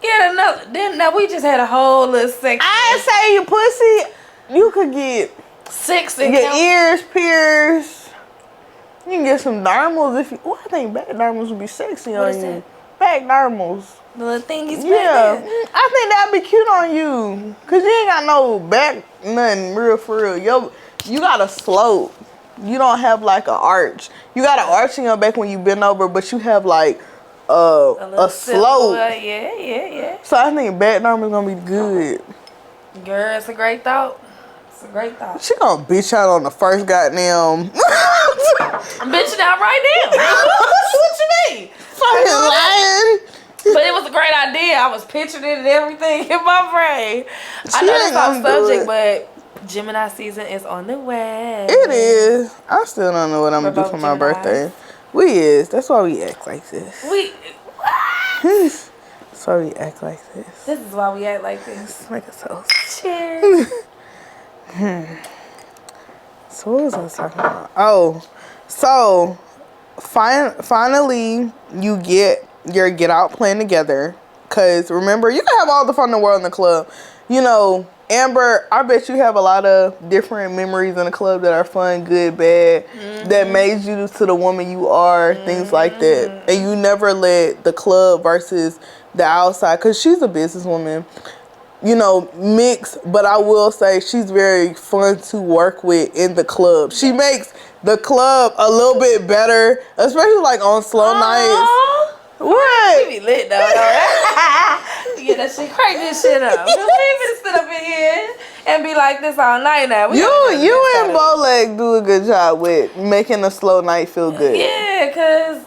Get another. Then now we just had a whole little section.
I say you pussy. You could get
6
and your ears pierced. You can get some dermals if you. Oh, I think back dermals would be sexy on you.
That?
Back dermals.
The little thingies.
Yeah,
back there.
I think that'd be cute on you. Cause you ain't got no back, nothing real for real. You got a slope. you don't have like an arch. You got an arch in your back when you bend over, but you have like a slope.
Yeah.
So I think back normal is gonna be good.
Girl, it's a great thought. It's a great thought.
She gonna bitch out on the first goddamn.
I'm bitching out right now. What you mean?
Fucking lying.
But it was a great idea. I was picturing it and everything in my brain. I know that's off subject, but Gemini season is on the way.
It is. I still don't know what I'm gonna do for my birthday. We is. That's why we act like this. That's why we act like this.
This is why we act like this.
Make us so.
Cheers.
So what was I talking about? Oh, so finally you get your get out plan together. Cause remember, you can have all the fun in the world in the club. You know, Amber, I bet you have a lot of different memories in the club that are fun, good, bad, that made you to the woman you are, things like that. And you never let the club versus the outside, because she's a businesswoman, you know, mix. But I will say she's very fun to work with in the club. She makes the club a little bit better, especially like on slow nights. What?
She be lit though. Yeah, that shit, crank this shit up. You finna sit up in here and be like this all night now.
You and Bowleg do a good job with making a slow night feel good.
Yeah, cause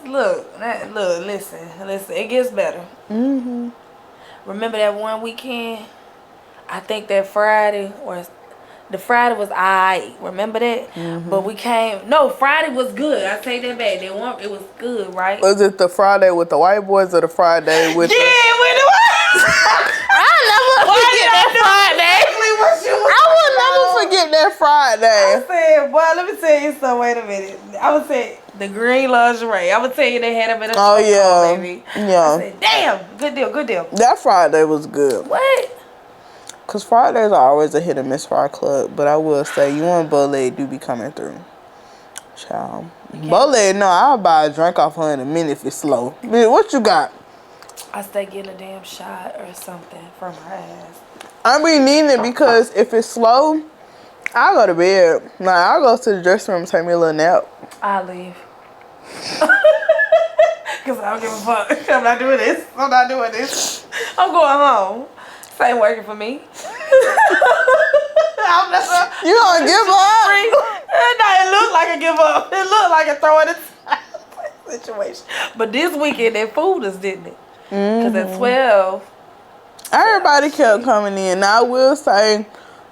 listen, it gets better. Remember that one weekend? I think that Friday or the Friday was alright. Remember that? But we came. No, Friday was good. I take that back. It was good, right?
Was it the Friday with the white boys or the Friday with
with the
I'll never forget that Friday. I will never forget that Friday.
I said, boy, let me tell you something. Wait a minute. I would say the green lingerie. I would tell you they had a bit of baby.
Yeah.
I said, damn, good deal.
That Friday was good.
What?
Because Fridays are always a hit and miss for our club. But I will say, you and Bowleg do be coming through. Child. Bowleg, no, I'll buy a drink off her in a minute if it's slow. Man, what you got?
I stay getting a damn shot or something from her ass.
I be needing it because if it's slow, I'll go to bed. Like, I'll go to the dressing room and take me a little nap.
I'll leave. Because I don't give a fuck. I'm not doing this. I'm going home. This ain't working for me. I'm never,
you gonna give up?
No, it looked like a give up. It looked like a throw in the situation. But this weekend, they fooled us, didn't it? Because at 12...
Everybody kept coming in. Now, I will say,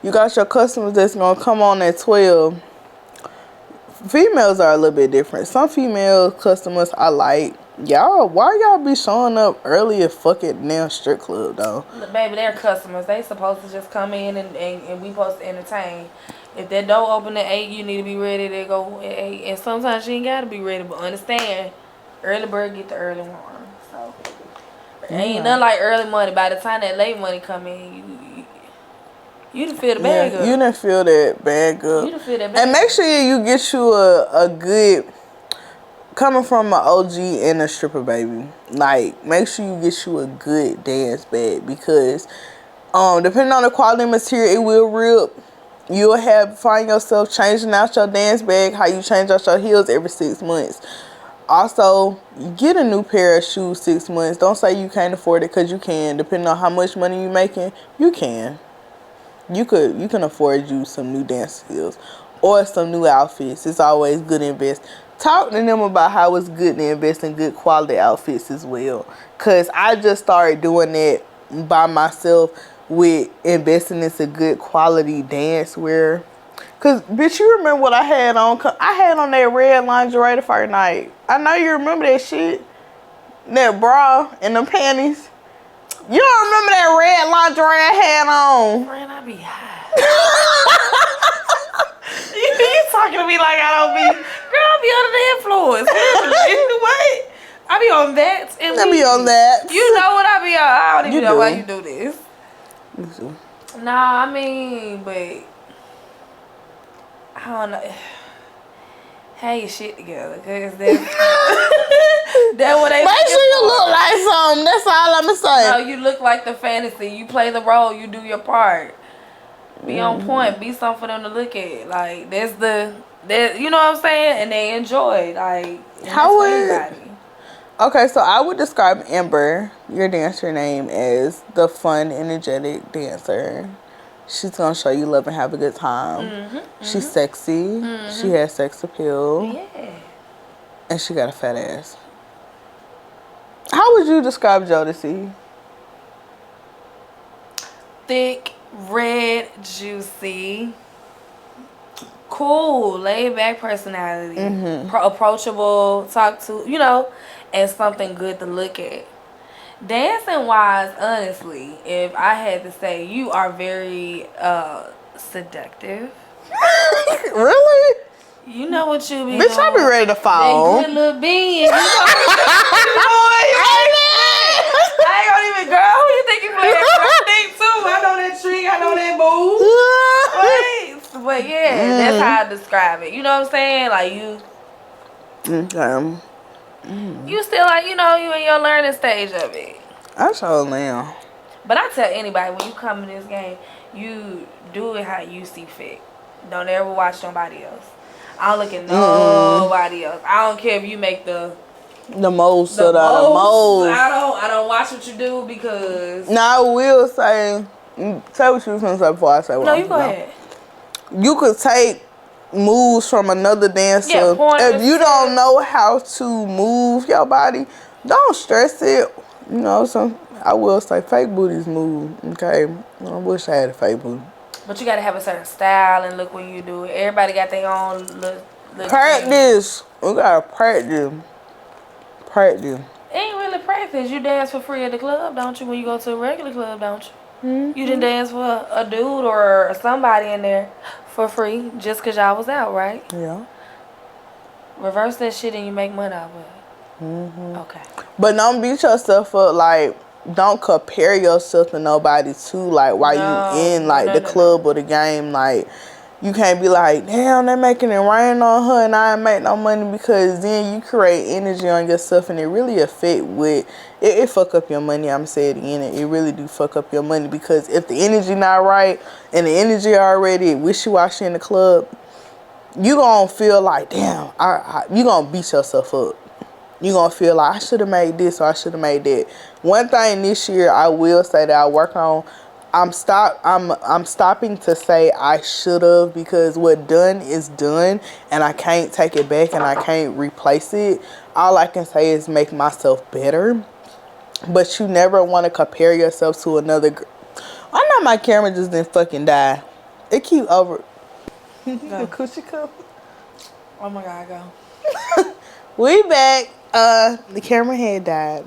you got your customers that's gonna come on at 12. Females are a little bit different. Some female customers I like. Y'all, why y'all be showing up early as fucking damn strip club though?
Baby, they're customers. They supposed to just come in and we supposed to entertain. If that door open at 8, you need to be ready to go at 8. And sometimes you ain't gotta be ready, but understand, early bird get the early worm. So ain't nothing like early money. By the time that late money come in, you done feel the bag up.
You done feel that bag up.
You done feel that bag
and make sure you get you a good. Coming from an OG and a stripper, baby, like, make sure you get you a good dance bag because depending on the quality of material, it will rip. You'll find yourself changing out your dance bag, how you change out your heels every 6 months. Also, get a new pair of shoes 6 months. Don't say you can't afford it because you can. Depending on how much money you're making, you can. You can afford you some new dance heels or some new outfits. It's always good to invest. Talk to them about how it's good to invest in good quality outfits as well. Because I just started doing that by myself with investing into good quality dance wear. Because, bitch, you remember what I had on? I had on that red lingerie the first night. I know you remember that shit. That bra and them panties. You don't remember that red lingerie I had on?
Friend, I be high. You talking to me like I don't be... Girl, I be under the influence. What? I be on that. And
I be on that.
You know what I be on. I don't even
You
know
do.
why you do this.
You do.
Nah, I mean, but... I don't know. Have your shit together, cause that's what they.
Make sure you look like something. That's all I'ma say.
No, you look like the fantasy. You play the role. You do your part. Be on point. Be something for them to look at. Like that. You know what I'm saying? And they enjoy. Like
How would
anybody.
Okay, so I would describe Amber, your dancer name, as the fun, energetic dancer. She's gonna show you love and have a good time. She's sexy. She has sex appeal.
Yeah.
And she got a fat ass. How would you describe Jodeci?
Thick, red, juicy, cool, laid back personality, approachable, talk to, and something good to look at. Dancing wise, honestly, if I had to say, you are very seductive.
Really?
You know what you be
Bitch,
doing.
I be ready to fall.
That good little bean. I ain't gonna even, girl, who you think you playing? I think too. I know that tree. I know that move. But yeah, that's how I describe it. You know what I'm saying? Like you still like, you in your learning stage of it.
I sure am.
But I tell anybody, when you come in this game, you do it how you see fit. Don't ever watch nobody else. I don't look at nobody else. I don't care if you make the most or the most. I don't watch what you do because.
Now I will say what you was gonna say before I say what
No, you go ahead.
You could take moves from another dancer. If you don't know how to move your body, don't stress it. I will say fake booties move. Okay, I wish I had a fake booty.
But you gotta have a certain style and look when you do it. Everybody got their own look.
Practice. We gotta practice. Practice.
Ain't really practice. You dance for free at the club, don't you? When you go to a regular club, don't you? You didn't dance for a dude or somebody in there for free just because y'all was out, right?
Yeah.
Reverse that shit and you make money out of it. Okay.
But don't beat yourself up. Like, don't compare yourself to nobody too. Like, while you in the club or the game, like. You can't be like, damn, they're making it rain on her and I ain't make no money, because then you create energy on yourself and it really affect it fuck up your money. I'm saying it really do fuck up your money, because if the energy not right and the energy already wishy-washy in the club, you gonna feel like, damn, you gonna beat yourself up. You gonna feel like, I should have made this or I should have made that. One thing this year I will say that I work on, I'm stopping to say I should have, because what done is done and I can't take it back and I can't replace it. All I can say is make myself better. But you never want to compare yourself to another I know my camera just didn't fucking die. It keep over.
No.
Coochie cup.
Oh my God, go.
We back. The camera had died.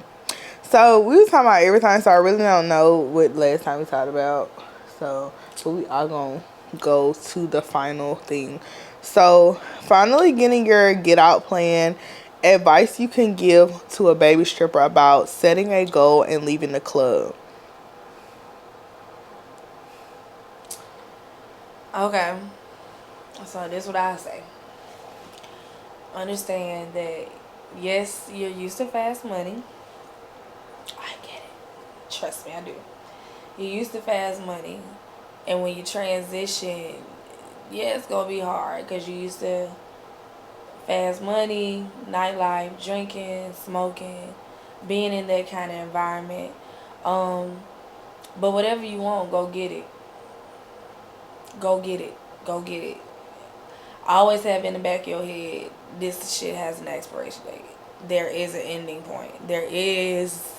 So we was talking about everything, so I really don't know what last time we talked about. But we are gonna go to the final thing. So finally getting your get out plan. Advice you can give to a baby stripper about setting a goal and leaving the club.
Okay. So this is what I say. Understand that yes, you're used to fast money. I get it. Trust me, I do. You're used to fast money. And when you transition, yeah, it's going to be hard because you're used to fast money, nightlife, drinking, smoking, being in that kind of environment. But whatever you want, go get it. Go get it. Go get it. Always have in the back of your head, this shit has an expiration date. There is an ending point. There is...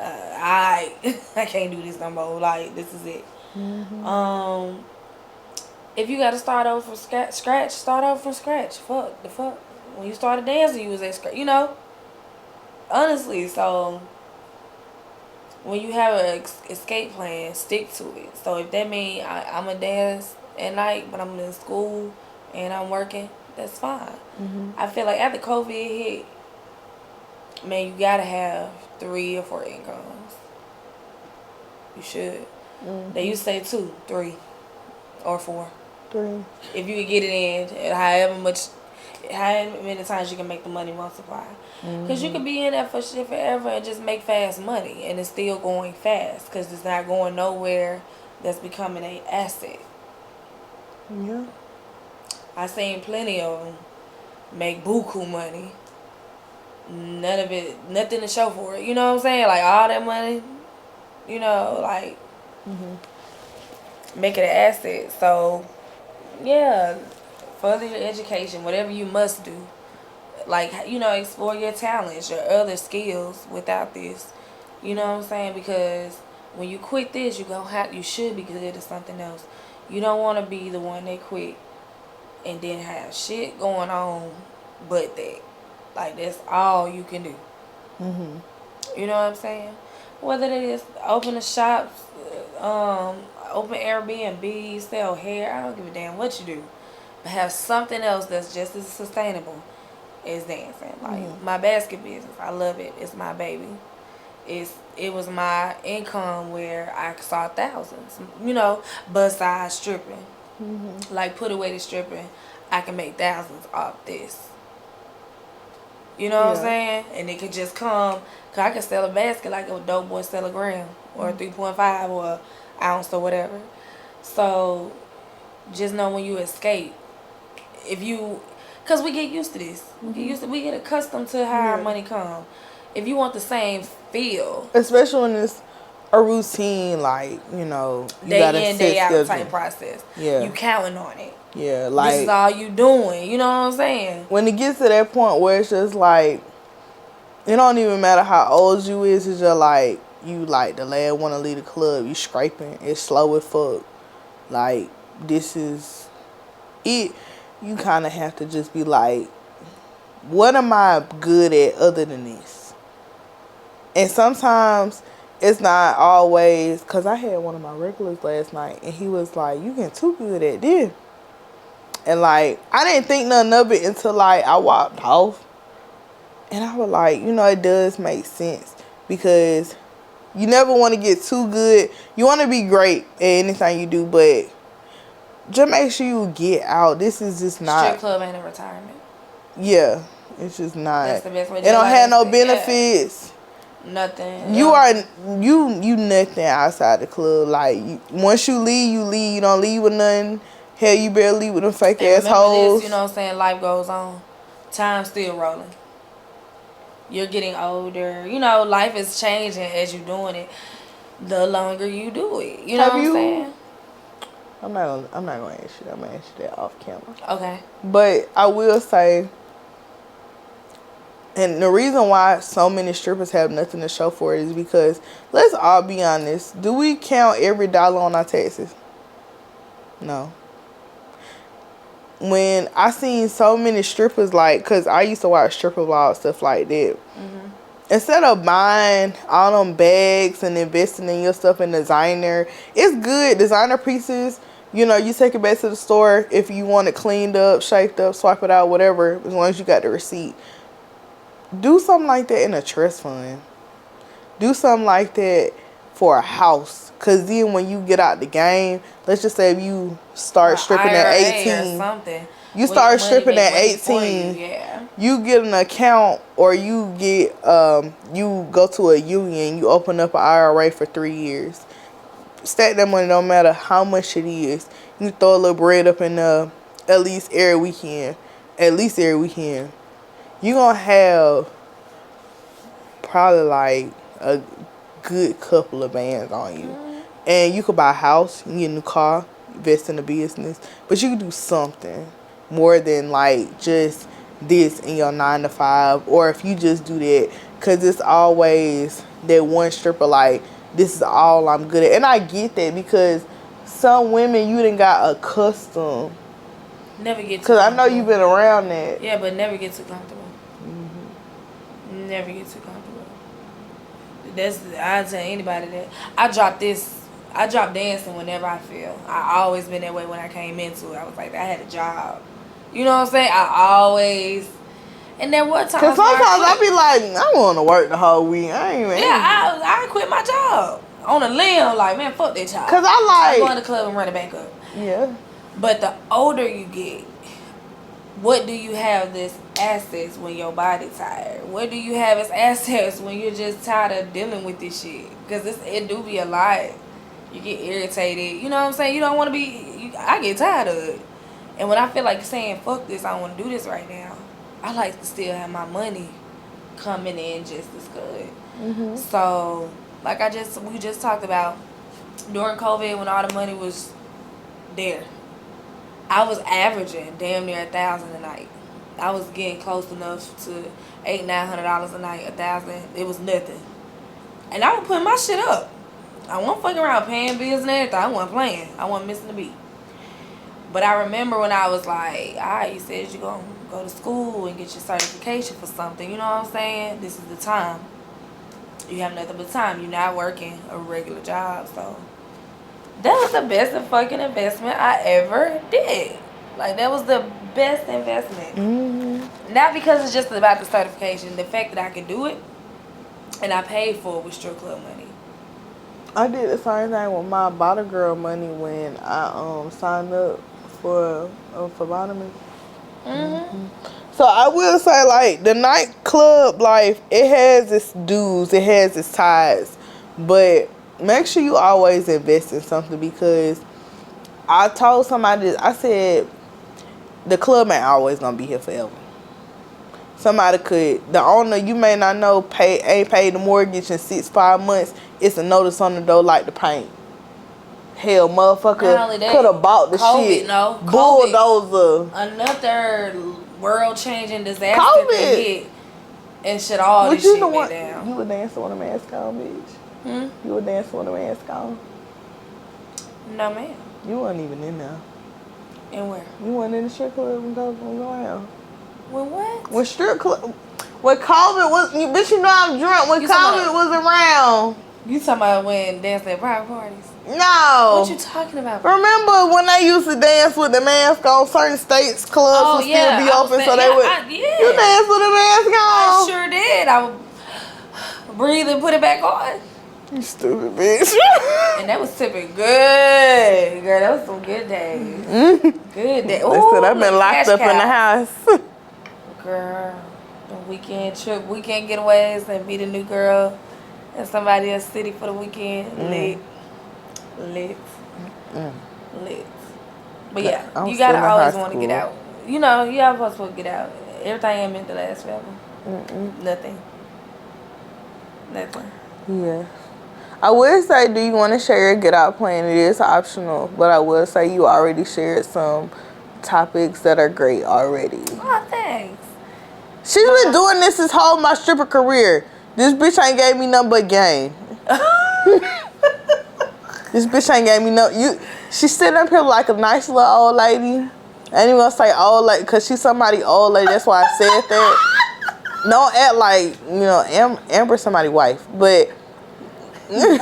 I can't do this no more. Like, this is it. Mm-hmm. If you got to start over from scratch, start over from scratch. Fuck the fuck. When you started dancing, you was at scratch. Honestly. So when you have an escape plan, stick to it. So if that means I'm a dance at night, but I'm in school and I'm working, that's fine. Mm-hmm. I feel like after COVID hit, man, you gotta have 3 or 4 incomes. You should. Mm-hmm. They used to say 2, 3, or 4. 3. If you could get it in, however many times you can make the money multiply. Because you could be in that for shit forever and just make fast money, and it's still going fast because it's not going nowhere that's becoming a asset.
Yeah.
I seen plenty of them make buku money. None of it, nothing to show for it. You know what I'm saying? Like all that money, like make it an asset. So yeah, further your education, whatever you must do. Like explore your talents, your other skills without this. You know what I'm saying? Because when you quit this, you should be good at something else. You don't want to be the one that quit and then have shit going on, but that. Like that's all you can do. You know what I'm saying? Whether it is open a shops, open Airbnb, sell hair, I don't give a damn what you do. But have something else that's just as sustainable as dancing. Like my basket business, I love it. It's my baby. It was my income where I saw thousands. Besides stripping. Like put away the stripping, I can make thousands off this. You know what I'm saying? And it could just come, cause I could sell a basket like a dope boy sell a gram or a 3.5 or an ounce or whatever. So just know when you escape, cause we get used to this. We get accustomed to how our money come. If you want the same feel,
especially when it's a routine, like you
day in day out type process.
Yeah,
you counting on it.
Yeah, like
this is all you doing. You know what I'm saying?
When it gets to that point where it's just like, it don't even matter how old you is. It's just like you like the last one to leave the club. You scraping. It's slow as fuck. Like this is it. You kind of have to just be like, what am I good at other than this? And sometimes it's not always, because I had one of my regulars last night and he was like, you getting too good at this. And like, I didn't think nothing of it until like I walked off. And I was like, it does make sense. Because you never want to get too good. You want to be great at anything you do, but just make sure you get out. This is just not.
Strip club ain't a retirement.
Yeah. It's just not.
That's the best way to
It don't have no benefits.
Yeah. Nothing.
You are you nothing outside the club. Like once you leave, you leave. You don't leave with nothing. Hell, you better leave with them fake ass hoes.
This, you know what I'm saying? Life goes on. Time's still rolling. You're getting older. Life is changing as you're doing it. The longer you do it. You know what I'm saying?
I'm not gonna ask you that. I'm gonna ask you that off camera.
Okay.
But I will say, and the reason why so many strippers have nothing to show for it is because, let's all be honest, do we count every dollar on our taxes? No. When I seen so many strippers, like, because I used to watch stripper vlogs, stuff like that. Instead of buying all them bags and investing in your stuff in designer, it's good. Designer pieces, you take it back to the store if you want it cleaned up, shaped up, swipe it out, whatever, as long as you got the receipt. Do something like that in a trust fund. Do something like that for a house. Because then when you get out the game, let's just say if you start stripping at 18. You start stripping at 18. You get an account, or you get you go to a union, you open up an IRA for 3 years. Stack that money, no matter how much it is. You throw a little bread up in there at least every weekend. You're going to have probably like a good couple of bands on you. And you could buy a house, you get a new car, invest in the business. But you could do something more than like just this in your 9 to 5. Or if you just do that, because it's always that one stripper like, this is all I'm good at. And I get that, because some women you done got accustomed.
Never get too
Because I know you've been around that.
Yeah, but never get too comfortable. Never get too comfortable. I tell anybody that. I drop dancing whenever I feel. I always been that way when I came into it. I was like, I had a job. You know what I'm saying? I always. And there were times.
Because sometimes I be like, I want to work the whole week.
I quit my job on a limb. Like, man, fuck that job.
Because I
go in the club and run it back up.
Yeah.
But the older you get, what do you have as assets when your body tired? What do you have as assets when you're just tired of dealing with this shit? Because it do be a lot. You get irritated. You know what I'm saying? You don't want to be. I get tired of it. And when I feel like saying fuck this, I don't want to do this right now. I like to still have my money coming in just as good.
Mm-hmm.
So, like we just talked about during COVID when all the money was there, I was averaging damn near $1,000 a night. I was getting close enough to $800-900 a night, 1,000. It was nothing, and I was putting my shit up. I wasn't fucking around paying bills and everything. I wasn't playing. I wasn't missing a beat. But I remember when I was like, alright, you said you're going to go to school and get your certification for something. You know what I'm saying? This is the time. You have nothing but time. You're not working a regular job. So that was the best fucking investment I ever did. Like, that was the best investment.
Mm-hmm.
Not because it's just about the certification. The fact that I could do it and I paid for it with strip club money.
I did the same thing with my bottle girl money when I signed up for phlebotomy.
Mm-hmm.
So I will say, like, the nightclub life, it has its dues, it has its ties, but make sure you always invest in something, because I told somebody this, I said, the club ain't always gonna be here forever. Somebody could, the owner, you may not know, ain't paid the mortgage in 5 months. It's a notice on the door like the paint. Hell, motherfucker could have bought the shit.
No,
bulldozer.
Another world-changing disaster could hit and shut all this shit back down.
You were dancing with a mask on, bitch. You were dancing with a mask on.
No, ma'am.
You weren't even in there.
And where?
You weren't in the strip club when COVID was around.
When what?
When strip club... When COVID was... Bitch, you know I'm drunk. When COVID was around.
You talking about when dancing at private parties?
No.
What you talking about?
Remember when they used to dance with the mask on? Certain states, clubs would still be open, so they would... You danced with the mask on?
I sure did. I would breathe and put it back on.
You stupid bitch.
And that was tipping good. Girl, that was some good days. Good days.
They said I've been locked up in the house.
Girl, the weekend trip, weekend getaways, and meet a new girl in somebody else's city for the weekend. Lit. But yeah, you gotta always want to get out. You know, you are supposed to get out. Everything ain't meant to last forever. Nothing.
Yeah. I would say, do you want to share your get out plan? It is optional, but I will say you already shared some topics that are great already.
Oh, thanks.
She's been doing this his whole my stripper career. This bitch ain't gave me nothing but game. This bitch ain't gave me no. She's sitting up here like a nice little old lady. I ain't even gonna say old lady because she's somebody old lady. That's why I said that. Don't act like, you know, Amber somebody's wife, but. Let me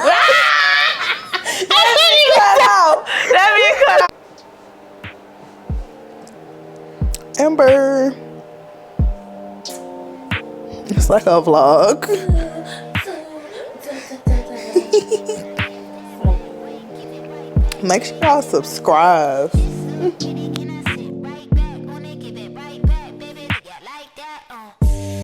cut out. Amber. It's like a vlog. Make sure y'all subscribe.